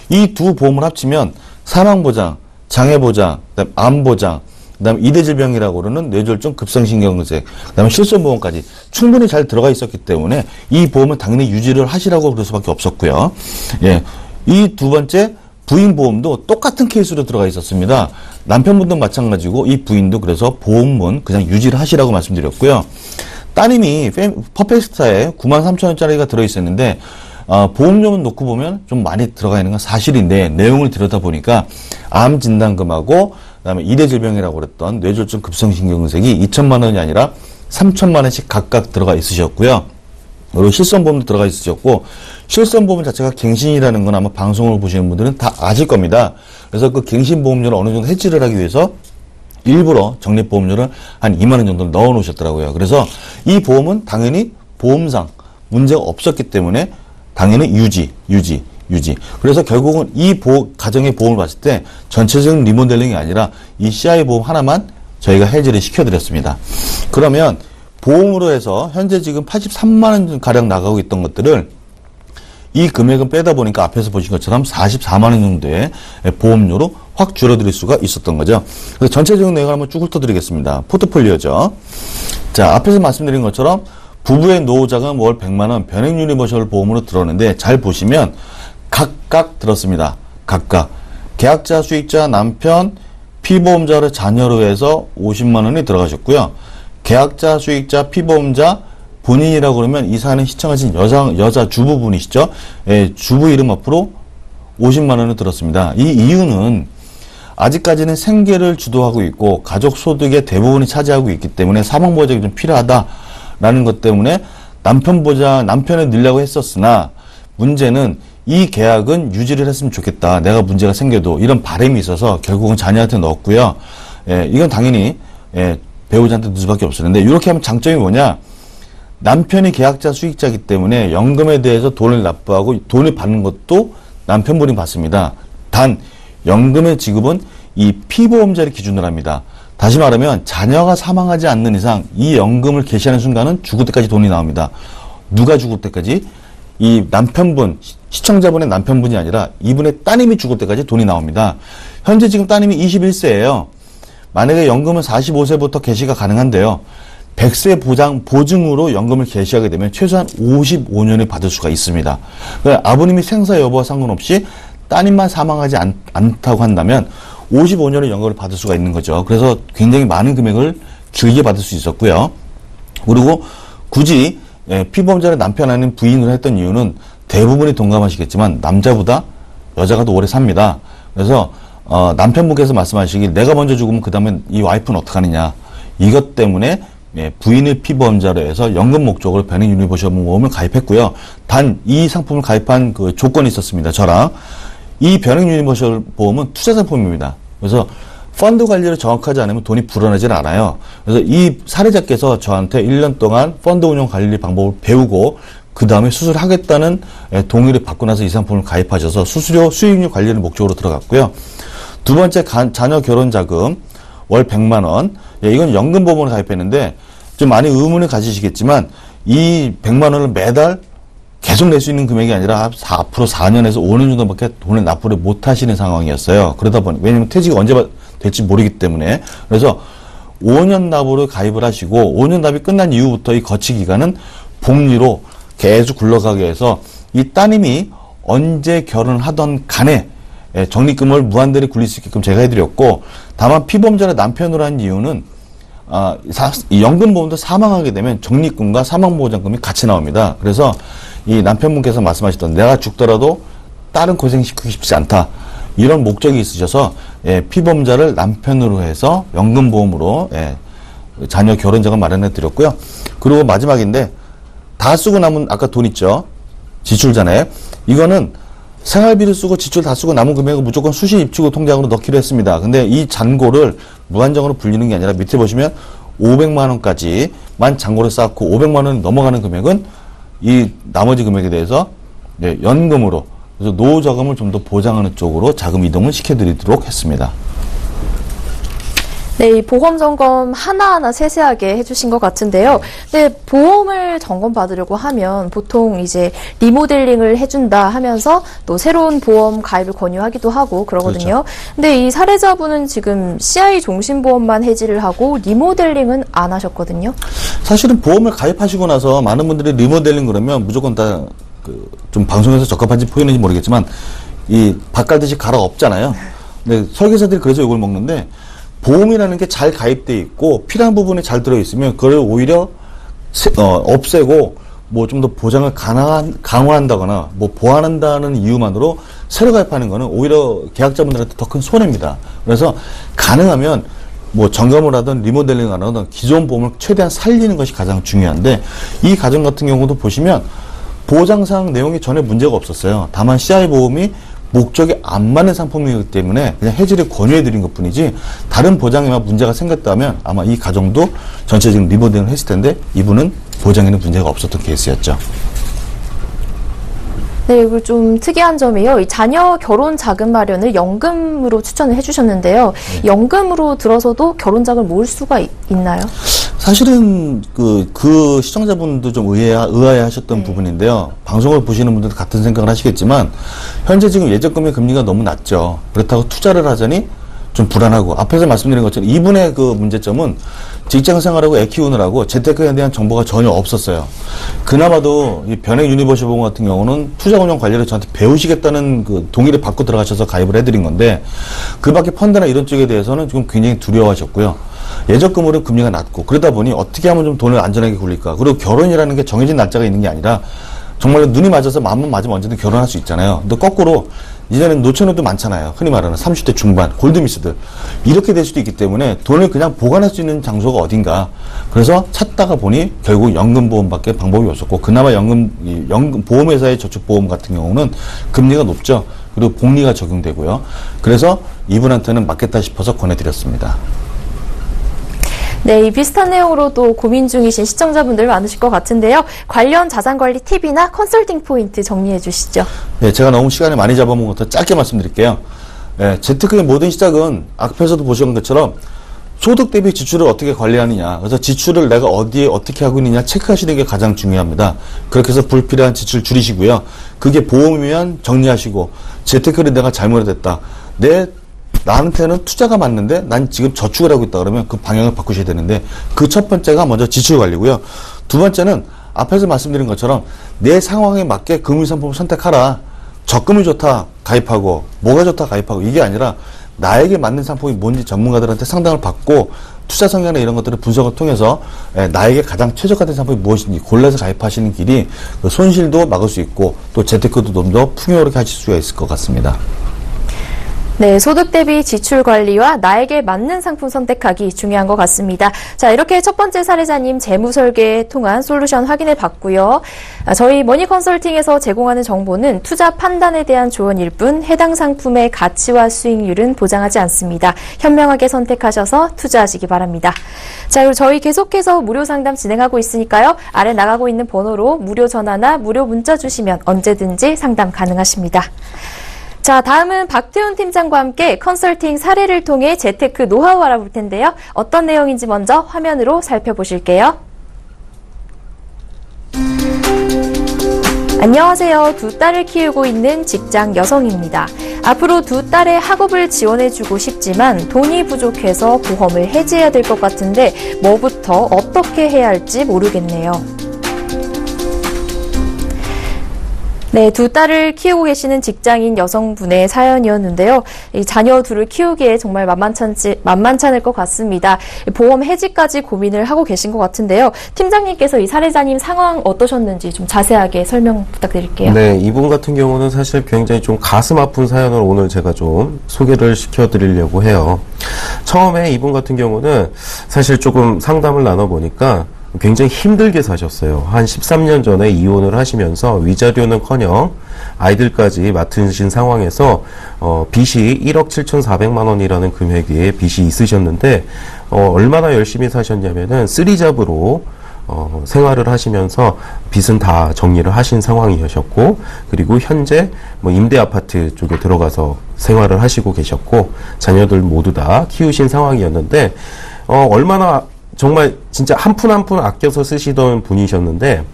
S4: 이 두 보험을 합치면 사망보장, 장애보장, 그다음에 암보장, 그 다음에 2대 질병이라고 그러는 뇌졸중, 급성신경의색, 그 다음에 실손보험까지 충분히 잘 들어가 있었기 때문에 이 보험은 당연히 유지를 하시라고 그럴 수밖에 없었고요. 예, 이 두 번째 부인보험도 똑같은 케이스로 들어가 있었습니다. 남편분도 마찬가지고 이 부인도 그래서 보험은 그냥 유지를 하시라고 말씀드렸고요. 따님이 퍼펙스타에 93,000원짜리가 들어있었는데 보험료만 놓고 보면 좀 많이 들어가 있는 건 사실인데 내용을 들여다보니까 암 진단금하고 그다음에 2대 질병이라고 그랬던 뇌졸중 급성신경의색이 2천만 원이 아니라 3천만 원씩 각각 들어가 있으셨고요. 그리고 실손보험도 들어가 있으셨고 실손보험 자체가 갱신이라는 건 아마 방송을 보시는 분들은 다 아실 겁니다. 그래서 그 갱신보험료를 어느 정도 해지를 하기 위해서 일부러 적립보험료를 한 2만 원 정도 넣어 놓으셨더라고요. 그래서 이 보험은 당연히 보험상 문제가 없었기 때문에 당연히 유지. 그래서 결국은 이 가정의 보험을 봤을 때 전체적인 리모델링이 아니라 이 CI 보험 하나만 저희가 해지를 시켜드렸습니다. 그러면 보험으로 해서 현재 지금 83만 원 가량 나가고 있던 것들을 이 금액은 빼다 보니까 앞에서 보신 것처럼 44만 원 정도의 보험료로 확 줄어들 수가 있었던 거죠. 그래서 전체적인 내용을 한번 쭉 훑어드리겠습니다. 포트폴리오죠. 자, 앞에서 말씀드린 것처럼 부부의 노후자금 월 100만 원 변액 유니버셜 보험으로 들어오는데 잘 보시면 각각 들었습니다. 각각. 계약자, 수익자, 남편, 피보험자를 자녀로 해서 50만 원이 들어가셨고요. 계약자, 수익자, 피보험자, 본인이라고 그러면 이 사연을 시청하신 여자 주부분이시죠. 예, 주부 이름 앞으로 50만 원을 들었습니다. 이 이유는 아직까지는 생계를 주도하고 있고 가족 소득의 대부분이 차지하고 있기 때문에 사망보장이 좀 필요하다라는 것 때문에 남편을 넣으려고 했었으나 문제는 이 계약은 유지를 했으면 좋겠다. 내가 문제가 생겨도 이런 바람이 있어서 결국은 자녀한테 넣었고요. 예, 이건 당연히 배우자한테 넣을 수밖에 없었는데 이렇게 하면 장점이 뭐냐? 남편이 계약자 수익자이기 때문에 연금에 대해서 돈을 납부하고 돈을 받는 것도 남편분이 받습니다. 단 연금의 지급은 이 피보험자를 기준으로 합니다. 다시 말하면 자녀가 사망하지 않는 이상 이 연금을 개시하는 순간은 죽을 때까지 돈이 나옵니다. 누가 죽을 때까지 이 남편분, 시청자분의 남편분이 아니라 이분의 따님이 죽을 때까지 돈이 나옵니다. 현재 지금 따님이 21세예요. 만약에 연금은 45세부터 개시가 가능한데요. 100세 보증으로 연금을 개시하게 되면 최소한 55년을 받을 수가 있습니다. 그러니까 아버님이 생사 여부와 상관없이 따님만 사망하지 않다고 한다면 55년의 연금을 받을 수가 있는 거죠. 그래서 굉장히 많은 금액을 길게 받을 수 있었고요. 그리고 굳이 피보험자를 남편 아닌 부인으로 했던 이유는 대부분이 동감하시겠지만 남자보다 여자가 더 오래 삽니다. 그래서 남편분께서 말씀하시길 내가 먼저 죽으면 그 다음에 이 와이프는 어떡하느냐. 이것 때문에 부인을 피보험자로 해서 연금 목적으로 변액 유니버셜 보험을 가입했고요. 단 이 상품을 가입한 그 조건이 있었습니다. 저랑 이 변액 유니버셜 보험은 투자 상품입니다. 그래서 펀드 관리를 정확하지 않으면 돈이 불어나질 않아요. 그래서 이 사례자께서 저한테 1년 동안 펀드 운용 관리 방법을 배우고 그 다음에 수술하겠다는 동의를 받고 나서 이 상품을 가입하셔서 수수료 수익률 관리를 목적으로 들어갔고요. 두 번째 자녀 결혼 자금 월 100만 원. 이건 연금 보험으로 가입했는데 좀 많이 의문을 가지시겠지만 이 100만 원을 매달 계속 낼 수 있는 금액이 아니라 앞으로 4년에서 5년 정도밖에 돈을 납부를 못 하시는 상황이었어요. 그러다 보니 왜냐면 퇴직이 언제 될지 모르기 때문에. 그래서 5년 납으로 가입을 하시고 5년 납이 끝난 이후부터 이 거치 기간은 복리로 계속 굴러가게 해서 이 따님이 언제 결혼하던 간에 적립금을 무한대로 굴릴 수 있게끔 제가 해드렸고, 다만 피보험자를 남편으로 한 이유는 이 연금보험도 사망하게 되면 적립금과 사망보장금이 같이 나옵니다. 그래서 이 남편분께서 말씀하셨던 내가 죽더라도 다른 고생시키고 싶지 않다. 이런 목적이 있으셔서 피보험자를 남편으로 해서 연금보험으로 자녀 결혼자금 마련해 드렸고요. 그리고 마지막인데 다 쓰고 남은 아까 돈 있죠. 지출 전에 이거는 생활비를 쓰고 지출 다 쓰고 남은 금액을 무조건 수시 입출구 통장으로 넣기로 했습니다. 근데 이 잔고를 무한정으로 불리는 게 아니라 밑에 보시면 500만 원까지만 잔고를 쌓고 500만 원 넘어가는 금액은 이 나머지 금액에 대해서 연금으로, 그래서 노후자금을 좀 더 보장하는 쪽으로 자금 이동을 시켜드리도록 했습니다.
S2: 네, 이 보험 점검 하나하나 세세하게 해주신 것 같은데요. 네, 보험을 점검 받으려고 하면 보통 이제 리모델링을 해준다 하면서 또 새로운 보험 가입을 권유하기도 하고 그러거든요.
S4: 그렇죠.
S2: 근데 이 사례자분은 지금 CI 종신보험만 해지를 하고 리모델링은 안 하셨거든요.
S4: 사실은 보험을 가입하시고 나서 많은 분들이 리모델링 그러면 무조건 다 좀 방송에서 적합한지 표현인지 모르겠지만 이 밭갈듯이 갈아 엎잖아요. 근데 설계사들이 그래서 이걸 먹는데, 보험이라는 게 잘 가입돼 있고 필요한 부분이 잘 들어 있으면 그걸 오히려 없애고 뭐 좀 더 보장을 강화한다거나 뭐 보완한다는 이유만으로 새로 가입하는 거는 오히려 계약자분들한테 더 큰 손해입니다. 그래서 가능하면 뭐 점검을 하든 리모델링을 하든 기존 보험을 최대한 살리는 것이 가장 중요한데, 이 가정 같은 경우도 보시면 보장상 내용이 전혀 문제가 없었어요. 다만 CI 보험이 목적에 안 맞는 상품이기 때문에 그냥 해지를 권유해드린 것 뿐이지, 다른 보장에만 문제가 생겼다면 아마 이 가정도 전체적인 리모델링을 했을 텐데 이분은 보장에는 문제가 없었던 케이스였죠.
S2: 네, 그리고 좀 특이한 점이요. 이 자녀 결혼 자금 마련을 연금으로 추천을 해주셨는데요. 연금으로 들어서도 결혼 자금을 모을 수가 있나요?
S4: 사실은 그 시청자분도 좀 의아해하셨던 부분인데요. 방송을 보시는 분들도 같은 생각을 하시겠지만 현재 지금 예적금의 금리가 너무 낮죠. 그렇다고 투자를 하자니 좀 불안하고, 앞에서 말씀드린 것처럼 이분의 그 문제점은 직장 생활하고 애 키우느라고 재테크에 대한 정보가 전혀 없었어요. 그나마도 이 변액 유니버셜 보험 같은 경우는 투자 운용 관리를 저한테 배우시겠다는 그 동의를 받고 들어가셔서 가입을 해드린 건데, 그 밖에 펀드나 이런 쪽에 대해서는 지금 굉장히 두려워하셨고요. 예적금으로 금리가 낮고, 그러다 보니 어떻게 하면 좀 돈을 안전하게 굴릴까. 그리고 결혼이라는 게 정해진 날짜가 있는 게 아니라 정말로 눈이 맞아서 마음만 맞으면 언제든 결혼할 수 있잖아요. 근데 거꾸로 이제는 노처녀도 많잖아요. 흔히 말하는 30대 중반 골드미스들, 이렇게 될 수도 있기 때문에 돈을 그냥 보관할 수 있는 장소가 어딘가. 그래서 찾다가 보니 결국 연금보험밖에 방법이 없었고, 그나마 연금 보험회사의 저축보험 같은 경우는 금리가 높죠. 그리고 복리가 적용되고요. 그래서 이분한테는 맞겠다 싶어서 권해드렸습니다.
S2: 네, 이 비슷한 내용으로도 고민 중이신 시청자분들 많으실 것 같은데요. 관련 자산관리 팁이나 컨설팅 포인트 정리해 주시죠.
S4: 네, 제가 너무 시간을 많이 잡아먹은 것도 짧게 말씀드릴게요. 재테크의 모든 시작은 앞에서도 보신 것처럼 소득 대비 지출을 어떻게 관리하느냐. 그래서 지출을 내가 어디에 어떻게 하고 있느냐 체크하시는 게 가장 중요합니다. 그렇게 해서 불필요한 지출 줄이시고요. 그게 보험이면 정리하시고, 재테크를 내가 잘못했다. 나한테는 투자가 맞는데 난 지금 저축을 하고 있다 그러면 그 방향을 바꾸셔야 되는데, 그 첫 번째가 먼저 지출 관리고요. 두 번째는 앞에서 말씀드린 것처럼 내 상황에 맞게 금융상품을 선택하라. 적금이 좋다 가입하고, 뭐가 좋다 가입하고, 이게 아니라 나에게 맞는 상품이 뭔지 전문가들한테 상담을 받고, 투자 성향이나 이런 것들을 분석을 통해서 나에게 가장 최적화된 상품이 무엇인지 골라서 가입하시는 길이 손실도 막을 수 있고, 또 재테크도 좀 더 풍요롭게 하실 수가 있을 것 같습니다.
S2: 네, 소득 대비 지출 관리와 나에게 맞는 상품 선택하기 중요한 것 같습니다. 자, 이렇게 첫 번째 사례자님 재무 설계에 통한 솔루션 확인해 봤고요. 저희 머니 컨설팅에서 제공하는 정보는 투자 판단에 대한 조언일 뿐 해당 상품의 가치와 수익률은 보장하지 않습니다. 현명하게 선택하셔서 투자하시기 바랍니다. 자, 그리고 저희 계속해서 무료 상담 진행하고 있으니까요. 아래 나가고 있는 번호로 무료 전화나 무료 문자 주시면 언제든지 상담 가능하십니다. 자, 다음은 박태훈 팀장과 함께 컨설팅 사례를 통해 재테크 노하우 알아볼 텐데요. 어떤 내용인지 먼저 화면으로 살펴보실게요. 안녕하세요. 두 딸을 키우고 있는 직장 여성입니다. 앞으로 두 딸의 학업을 지원해주고 싶지만 돈이 부족해서 보험을 해지해야 될 것 같은데 뭐부터 어떻게 해야 할지 모르겠네요. 네, 두 딸을 키우고 계시는 직장인 여성분의 사연이었는데요. 이 자녀 둘을 키우기에 정말 만만찮을 것 같습니다. 보험 해지까지 고민을 하고 계신 것 같은데요. 팀장님께서 이 사례자님 상황 어떠셨는지 좀 자세하게 설명 부탁드릴게요.
S3: 네, 이분 같은 경우는 사실 굉장히 좀 가슴 아픈 사연을 오늘 제가 좀 소개를 시켜드리려고 해요. 처음에 이분 같은 경우는 사실 조금 상담을 나눠보니까 굉장히 힘들게 사셨어요. 한 13년 전에 이혼을 하시면서 위자료는커녕 아이들까지 맡으신 상황에서 빚이 1억 7,400만 원이라는 금액의 빚이 있으셨는데 얼마나 열심히 사셨냐면은 쓰리잡으로 생활을 하시면서 빚은 다 정리를 하신 상황이셨고, 그리고 현재 임대 아파트 쪽에 들어가서 생활을 하시고 계셨고, 자녀들 모두 다 키우신 상황이었는데 얼마나 정말 진짜 한 푼 한 푼 아껴서 쓰시던 분이셨는데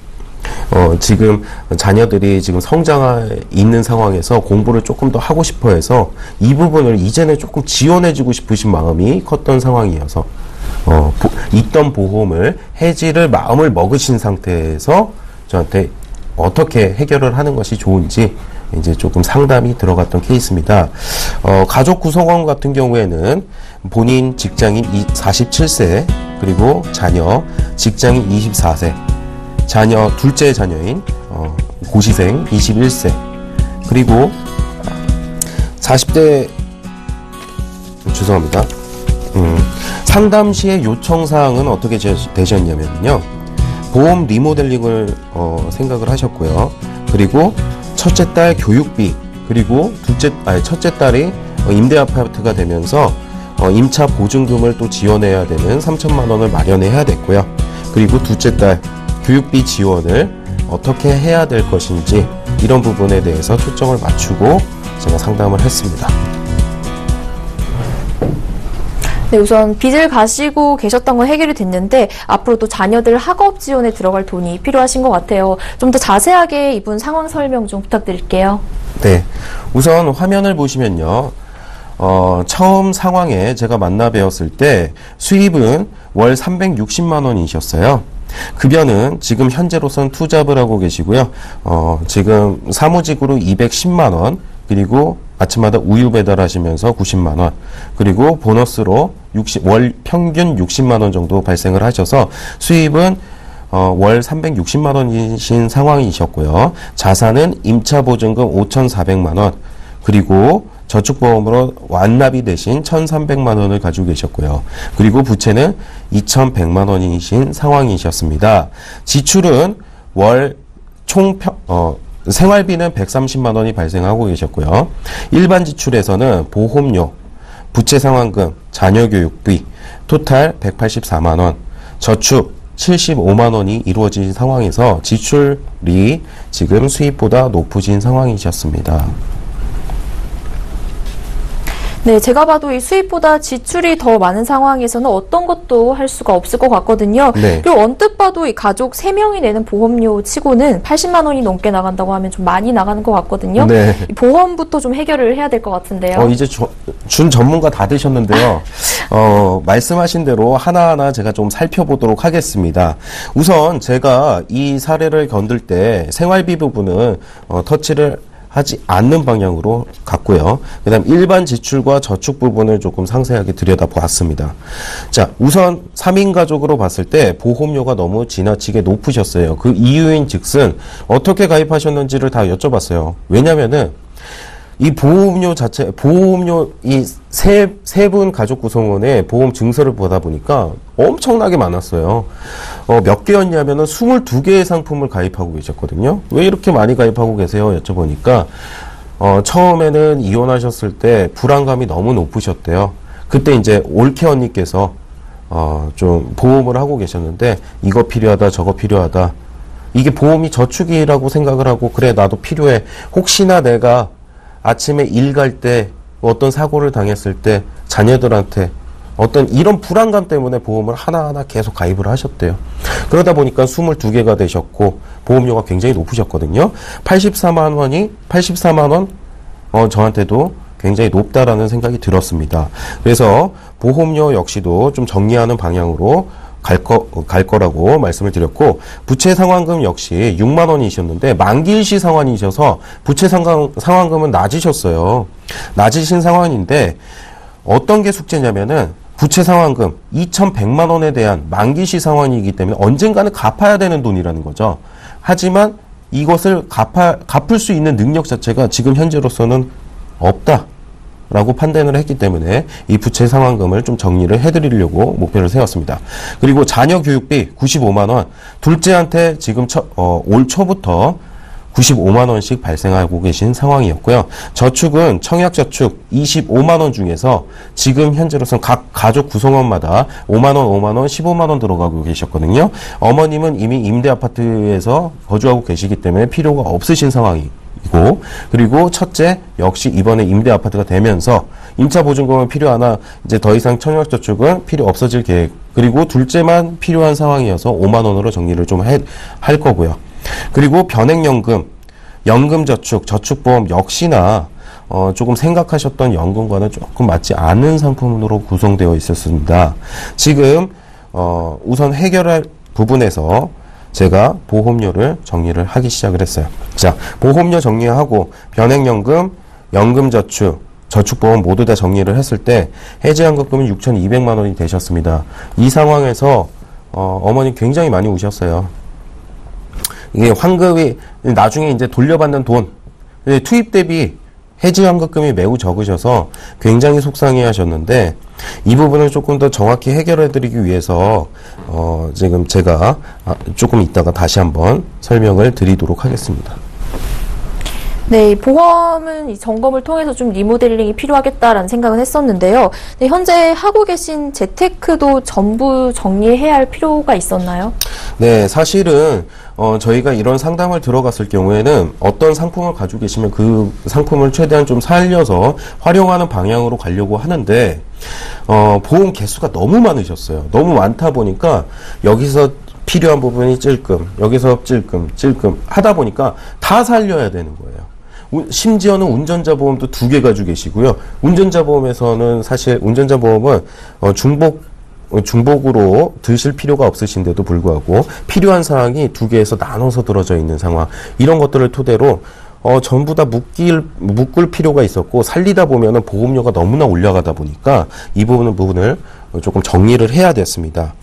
S3: 지금 자녀들이 지금 성장해 있는 상황에서 공부를 조금 더 하고 싶어 해서 이 부분을 이제는 조금 지원해주고 싶으신 마음이 컸던 상황이어서 있던 보험을 해지를 마음을 먹으신 상태에서 저한테 어떻게 해결을 하는 것이 좋은지 이제 조금 상담이 들어갔던 케이스입니다. 가족 구성원 같은 경우에는 본인 직장인 47세, 그리고 자녀 직장인 24세, 자녀 둘째 자녀인 고시생 21세, 그리고 40대 죄송합니다. 상담 시의 요청 사항은 어떻게 되셨냐면요. 보험 리모델링을 생각을 하셨고요. 그리고 첫째 딸 교육비, 그리고 첫째 딸이 임대 아파트가 되면서 임차 보증금을 또 지원해야 되는 3천만 원을 마련해야 됐고요. 그리고 둘째 딸 교육비 지원을 어떻게 해야 될 것인지 이런 부분에 대해서 초점을 맞추고 제가 상담을 했습니다.
S2: 네, 우선 빚을 가시고 계셨던 건 해결이 됐는데 앞으로 또 자녀들 학업 지원에 들어갈 돈이 필요하신 것 같아요. 좀 더 자세하게 이분 상황 설명 좀 부탁드릴게요.
S3: 네, 우선 화면을 보시면요. 처음 상황에 제가 만나 뵈었을 때 수입은 월 360만 원이셨어요. 급여는 지금 현재로선 투잡을 하고 계시고요. 지금 사무직으로 210만 원, 그리고 아침마다 우유 배달하시면서 90만 원, 그리고 보너스로 월 평균 60만 원 정도 발생을 하셔서 수입은 월 360만 원이신 상황이셨고요. 자산은 임차보증금 5,400만 원, 그리고 저축보험으로 완납이 되신 1,300만 원을 가지고 계셨고요. 그리고 부채는 2,100만 원이신 상황이셨습니다. 지출은 월 생활비는 130만 원이 발생하고 계셨고요. 일반 지출에서는 보험료, 부채 상환금, 자녀 교육비, 토탈 184만 원, 저축 75만 원이 이루어진 상황에서 지출이 지금 수입보다 높으신 상황이셨습니다.
S2: 네, 제가 봐도 이 수입보다 지출이 더 많은 상황에서는 어떤 것도 할 수가 없을 것 같거든요.
S3: 네.
S2: 그리고 언뜻 봐도 이 가족 3명이 내는 보험료 치고는 80만 원이 넘게 나간다고 하면 좀 많이 나가는 것 같거든요.
S3: 네.
S2: 이 보험부터 좀 해결을 해야 될 것 같은데요.
S3: 이제 준 전문가 다 되셨는데요. 말씀하신 대로 하나하나 제가 좀 살펴보도록 하겠습니다. 우선 제가 이 사례를 건들 때 생활비 부분은 터치를 하지 않는 방향으로 갔고요. 그 다음 일반 지출과 저축 부분을 조금 상세하게 들여다보았습니다. 자, 우선 3인 가족으로 봤을 때 보험료가 너무 지나치게 높으셨어요. 그 이유인 즉슨 어떻게 가입하셨는지를 다 여쭤봤어요. 왜냐면은 이 보험료 이 세 분 가족 구성원의 보험 증서를 보다 보니까 엄청나게 많았어요. 몇 개였냐면은 22개의 상품을 가입하고 계셨거든요. 왜 이렇게 많이 가입하고 계세요? 여쭤보니까, 처음에는 이혼하셨을 때 불안감이 너무 높으셨대요. 그때 이제 올케 언니께서, 좀 보험을 하고 계셨는데, 이거 필요하다, 저거 필요하다. 이게 보험이 저축이라고 생각을 하고, 그래, 나도 필요해. 혹시나 내가 아침에 일 갈 때 어떤 사고를 당했을 때 자녀들한테 어떤 이런 불안감 때문에 보험을 하나하나 계속 가입을 하셨대요. 그러다 보니까 22개가 되셨고 보험료가 굉장히 높으셨거든요. 84만 원 저한테도 굉장히 높다라는 생각이 들었습니다. 그래서 보험료 역시도 좀 정리하는 방향으로 갈 거라고 말씀을 드렸고, 부채 상환금 역시 6만 원이셨는데 만기일시 상환이셔서 부채 상환금은 낮으셨어요. 낮으신 상환인데 어떤 게 숙제냐면은 부채 상환금 2,100만 원에 대한 만기시 상환이기 때문에 언젠가는 갚아야 되는 돈이라는 거죠. 하지만 이것을 갚을 수 있는 능력 자체가 지금 현재로서는 없다 라고 판단을 했기 때문에 이 부채 상환금을 좀 정리를 해드리려고 목표를 세웠습니다. 그리고 자녀 교육비 95만 원, 둘째한테 지금 올 초부터 95만 원씩 발생하고 계신 상황이었고요. 저축은 청약저축 25만 원 중에서 지금 현재로서는 각 가족 구성원마다 5만 원, 5만 원, 15만 원 들어가고 계셨거든요. 어머님은 이미 임대 아파트에서 거주하고 계시기 때문에 필요가 없으신 상황이고, 그리고 첫째 역시 이번에 임대 아파트가 되면서 임차 보증금은 필요하나 이제 더 이상 청약저축은 필요 없어질 계획. 그리고 둘째만 필요한 상황이어서 5만 원으로 정리를 좀 할 거고요. 그리고 변액연금, 연금저축, 저축보험 역시나 조금 생각하셨던 연금과는 조금 맞지 않은 상품으로 구성되어 있었습니다. 지금 우선 해결할 부분에서 제가 보험료를 정리를 하기 시작을 했어요. 자, 보험료 정리하고 변액연금, 연금저축, 저축보험 모두 다 정리를 했을 때 해지환급금은 6,200만 원이 되셨습니다. 이 상황에서 어머니 굉장히 많이 우셨어요. 이게 환급이 나중에 이제 돌려받는 돈, 투입 대비 해지환급금이 매우 적으셔서 굉장히 속상해 하셨는데, 이 부분을 조금 더 정확히 해결해 드리기 위해서 지금 제가 조금 이따가 다시 한번 설명을 드리도록 하겠습니다.
S2: 네, 이 보험은 이 점검을 통해서 좀 리모델링이 필요하겠다라는 생각은 했었는데요. 네, 현재 하고 계신 재테크도 전부 정리해야 할 필요가 있었나요?
S3: 네, 사실은 저희가 이런 상담을 들어갔을 경우에는 어떤 상품을 가지고 계시면 그 상품을 최대한 좀 살려서 활용하는 방향으로 가려고 하는데, 보험 개수가 너무 많으셨어요. 너무 많다 보니까 여기서 필요한 부분이 찔끔, 여기서 찔끔 하다 보니까 다 살려야 되는 거예요. 심지어는 운전자 보험도 2개 가지고 계시고요. 운전자 보험에서는 사실 운전자 보험은 중복으로 드실 필요가 없으신데도 불구하고 필요한 사항이 2개에서 나눠서 들어져 있는 상황, 이런 것들을 토대로 전부 다 묶을 필요가 있었고, 살리다 보면은 보험료가 너무나 올라가다 보니까 이 부분을 조금 정리를 해야 됐습니다.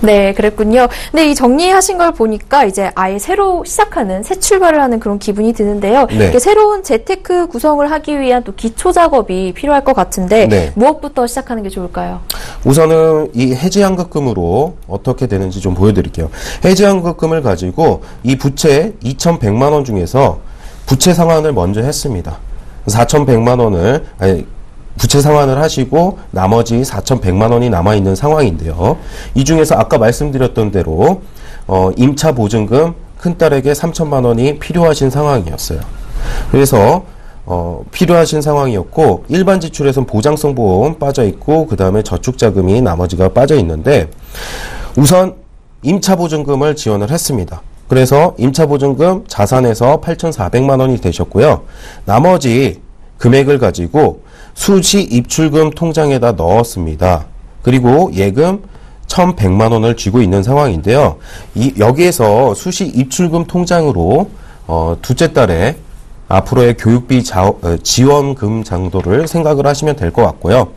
S2: 네, 그랬군요. 근데 이 정리하신 걸 보니까 이제 아예 새로 시작하는, 새 출발을 하는 그런 기분이 드는데요.
S3: 네.
S2: 이렇게 새로운 재테크 구성을 하기 위한 또 기초 작업이 필요할 것 같은데,
S3: 네.
S2: 무엇부터 시작하는 게 좋을까요?
S3: 우선은 이 해지환급금으로 어떻게 되는지 좀 보여드릴게요. 해지환급금을 가지고 이 부채 2,100만 원 중에서 부채 상환을 먼저 했습니다. 4,100만 원을 부채 상환을 하시고 나머지 4,100만 원이 남아있는 상황인데요. 이 중에서 아까 말씀드렸던 대로 임차 보증금 큰딸에게 3,000만 원이 필요하신 상황이었어요. 그래서 필요하신 상황이었고, 일반 지출에선 보장성 보험 빠져 있고, 그 다음에 저축자금이 나머지가 빠져 있는데, 우선 임차보증금을 지원을 했습니다. 그래서 임차보증금 자산에서 8,400만 원이 되셨고요. 나머지 금액을 가지고 수시 입출금 통장에다 넣었습니다. 그리고 예금 1,100만 원을 쥐고 있는 상황인데요. 여기에서 수시 입출금 통장으로 둘째 달에 앞으로의 교육비 지원금 정도를 생각을 하시면 될 것 같고요.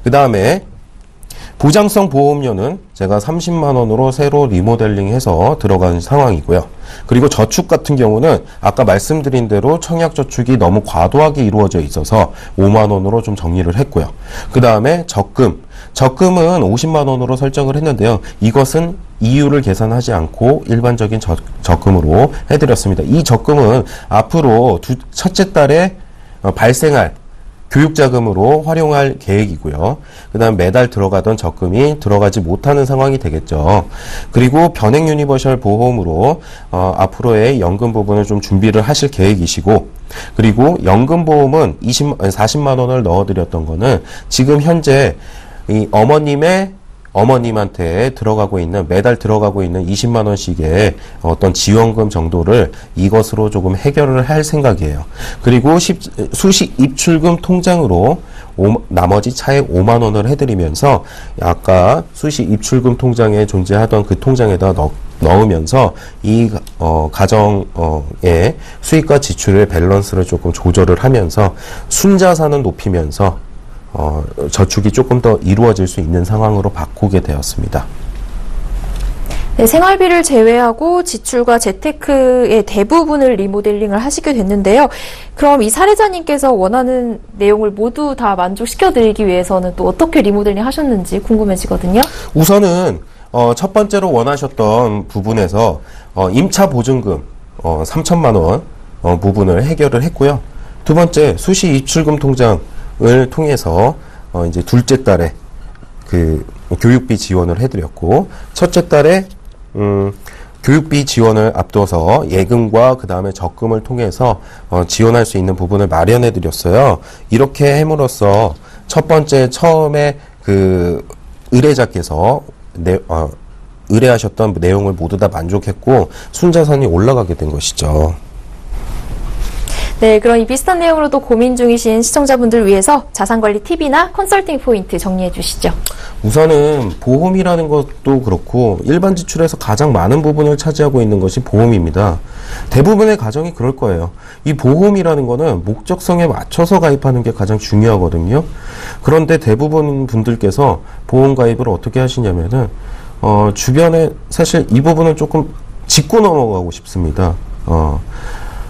S3: 그 다음에 보장성 보험료는 제가 30만 원으로 새로 리모델링해서 들어간 상황이고요. 그리고 저축 같은 경우는 아까 말씀드린 대로 청약저축이 너무 과도하게 이루어져 있어서 5만 원으로 좀 정리를 했고요. 그 다음에 적금은 50만 원으로 설정을 했는데요. 이것은 이유를 계산하지 않고 일반적인 적금으로 해드렸습니다. 이 적금은 앞으로 첫째 달에 발생할 교육자금으로 활용할 계획이고요. 그 다음 매달 들어가던 적금이 들어가지 못하는 상황이 되겠죠. 그리고 변액 유니버셜 보험으로 앞으로의 연금 부분을 좀 준비를 하실 계획이시고, 그리고 연금 보험은 40만 원을 넣어드렸던 거는 지금 현재 이 어머님한테 매달 들어가고 있는 20만 원씩의 어떤 지원금 정도를 이것으로 조금 해결을 할 생각이에요. 그리고 수시 입출금 통장으로 나머지 차액 5만 원을 해드리면서 아까 수시 입출금 통장에 존재하던 그 통장에다 넣으면서 이 가정의 수익과 지출의 밸런스를 조금 조절을 하면서 순자산은 높이면서 저축이 조금 더 이루어질 수 있는 상황으로 바꾸게 되었습니다.
S2: 네, 생활비를 제외하고 지출과 재테크의 대부분을 리모델링을 하시게 됐는데요. 그럼 이 사례자님께서 원하는 내용을 모두 다 만족시켜드리기 위해서는 또 어떻게 리모델링 하셨는지 궁금해지거든요.
S3: 우선은 첫 번째로 원하셨던 부분에서 임차 보증금 3천만 원 부분을 해결을 했고요. 두 번째 수시 입출금 통장을 통해서 이제 둘째 달에 그 교육비 지원을 해드렸고, 첫째 달에 교육비 지원을 앞둬서 예금과 그 다음에 적금을 통해서 지원할 수 있는 부분을 마련해드렸어요. 이렇게 함으로써 첫 번째 처음에 그 의뢰자께서 의뢰하셨던 내용을 모두 다 만족했고 순자산이 올라가게 된 것이죠.
S2: 네, 그럼 이 비슷한 내용으로도 고민 중이신 시청자분들 위해서 자산관리 팁이나 컨설팅 포인트 정리해 주시죠.
S3: 우선은 보험이라는 것도 그렇고 일반 지출에서 가장 많은 부분을 차지하고 있는 것이 보험입니다. 대부분의 가정이 그럴 거예요. 이 보험이라는 거는 목적성에 맞춰서 가입하는 게 가장 중요하거든요. 그런데 대부분 분들께서 보험 가입을 어떻게 하시냐면은 주변에 사실 이 부분은 조금 짚고 넘어가고 싶습니다.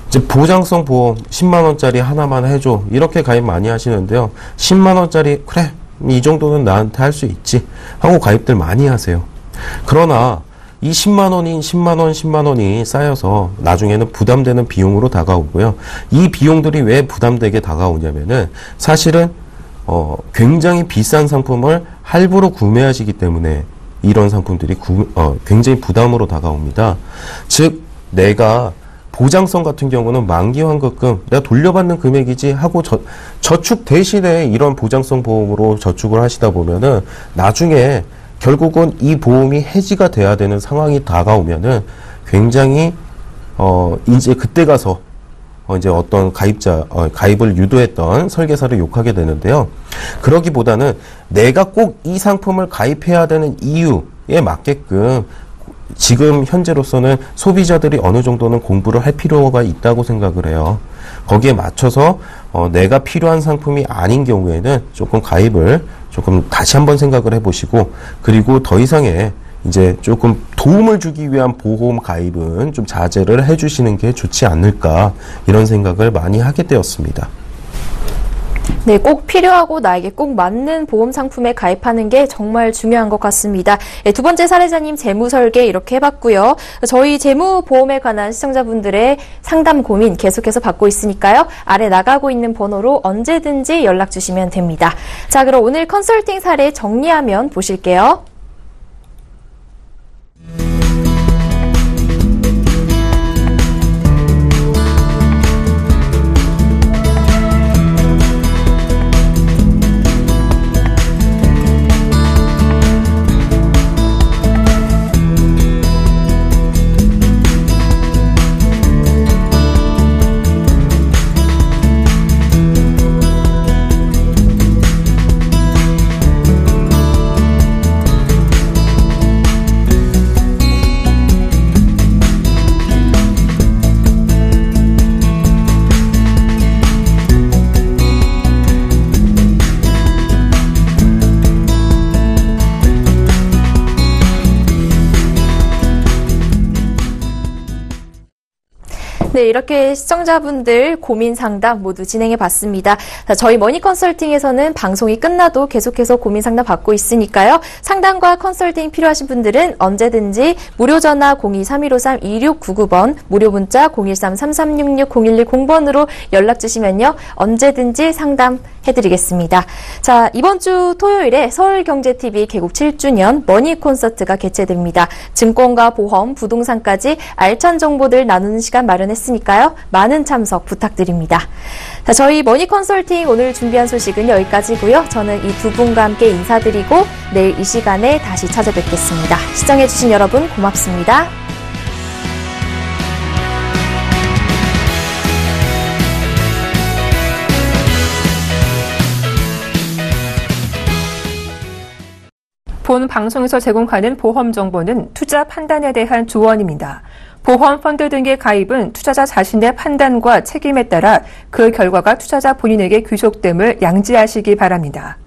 S3: 이제 보장성 보험 10만 원짜리 하나만 해줘 이렇게 가입 많이 하시는데요. 10만 원짜리 그래 이 정도는 나한테 할 수 있지 하고 가입들 많이 하세요. 그러나 이 10만 원이 쌓여서 나중에는 부담되는 비용으로 다가오고요. 이 비용들이 왜 부담되게 다가오냐면은 사실은 굉장히 비싼 상품을 할부로 구매하시기 때문에 이런 상품들이 굉장히 부담으로 다가옵니다. 즉 내가 보장성 같은 경우는 만기 환급금 내가 돌려받는 금액이지 하고 저축 대신에 이런 보장성 보험으로 저축을 하시다 보면은 나중에 결국은 이 보험이 해지가 돼야 되는 상황이 다가오면은 굉장히 이제 그때 가서 이제 어떤 가입을 유도했던 설계사를 욕하게 되는데요. 그러기보다는 내가 꼭 이 상품을 가입해야 되는 이유에 맞게끔 지금 현재로서는 소비자들이 어느 정도는 공부를 할 필요가 있다고 생각을 해요. 거기에 맞춰서 내가 필요한 상품이 아닌 경우에는 조금 가입을 조금 다시 한번 생각을 해보시고, 그리고 더 이상의 이제 조금 도움을 주기 위한 보험 가입은 좀 자제를 해주시는 게 좋지 않을까 이런 생각을 많이 하게 되었습니다.
S2: 네, 꼭 필요하고 나에게 꼭 맞는 보험 상품에 가입하는 게 정말 중요한 것 같습니다. 네, 두 번째 사례자님 재무 설계 이렇게 해봤고요. 저희 재무 보험에 관한 시청자분들의 상담 고민 계속해서 받고 있으니까요. 아래 나가고 있는 번호로 언제든지 연락 주시면 됩니다. 자, 그럼 오늘 컨설팅 사례 정리하면 보실게요. 네, 이렇게 시청자분들 고민 상담 모두 진행해 봤습니다. 자, 저희 머니 컨설팅에서는 방송이 끝나도 계속해서 고민 상담 받고 있으니까요. 상담과 컨설팅 필요하신 분들은 언제든지 무료 전화 02-3153-2699번, 무료 문자 013-3366-0110번으로 연락 주시면요. 언제든지 상담해드리겠습니다. 자, 이번 주 토요일에 서울경제TV 개국 7주년 머니 콘서트가 개최됩니다. 증권과 보험, 부동산까지 알찬 정보들 나누는 시간 마련했습니다. 으니까요. 많은 참석 부탁드립니다. 자, 저희 머니 컨설팅 오늘 준비한 소식은 여기까지고요. 저는 이 두 분과 함께 인사드리고 내일 이 시간에 다시 찾아뵙겠습니다. 시청해주신 여러분 고맙습니다.
S1: 본 방송에서 제공하는 보험 정보는 투자 판단에 대한 조언입니다. 보험 펀드 등의 가입은 투자자 자신의 판단과 책임에 따라 그 결과가 투자자 본인에게 귀속됨을 양지하시기 바랍니다.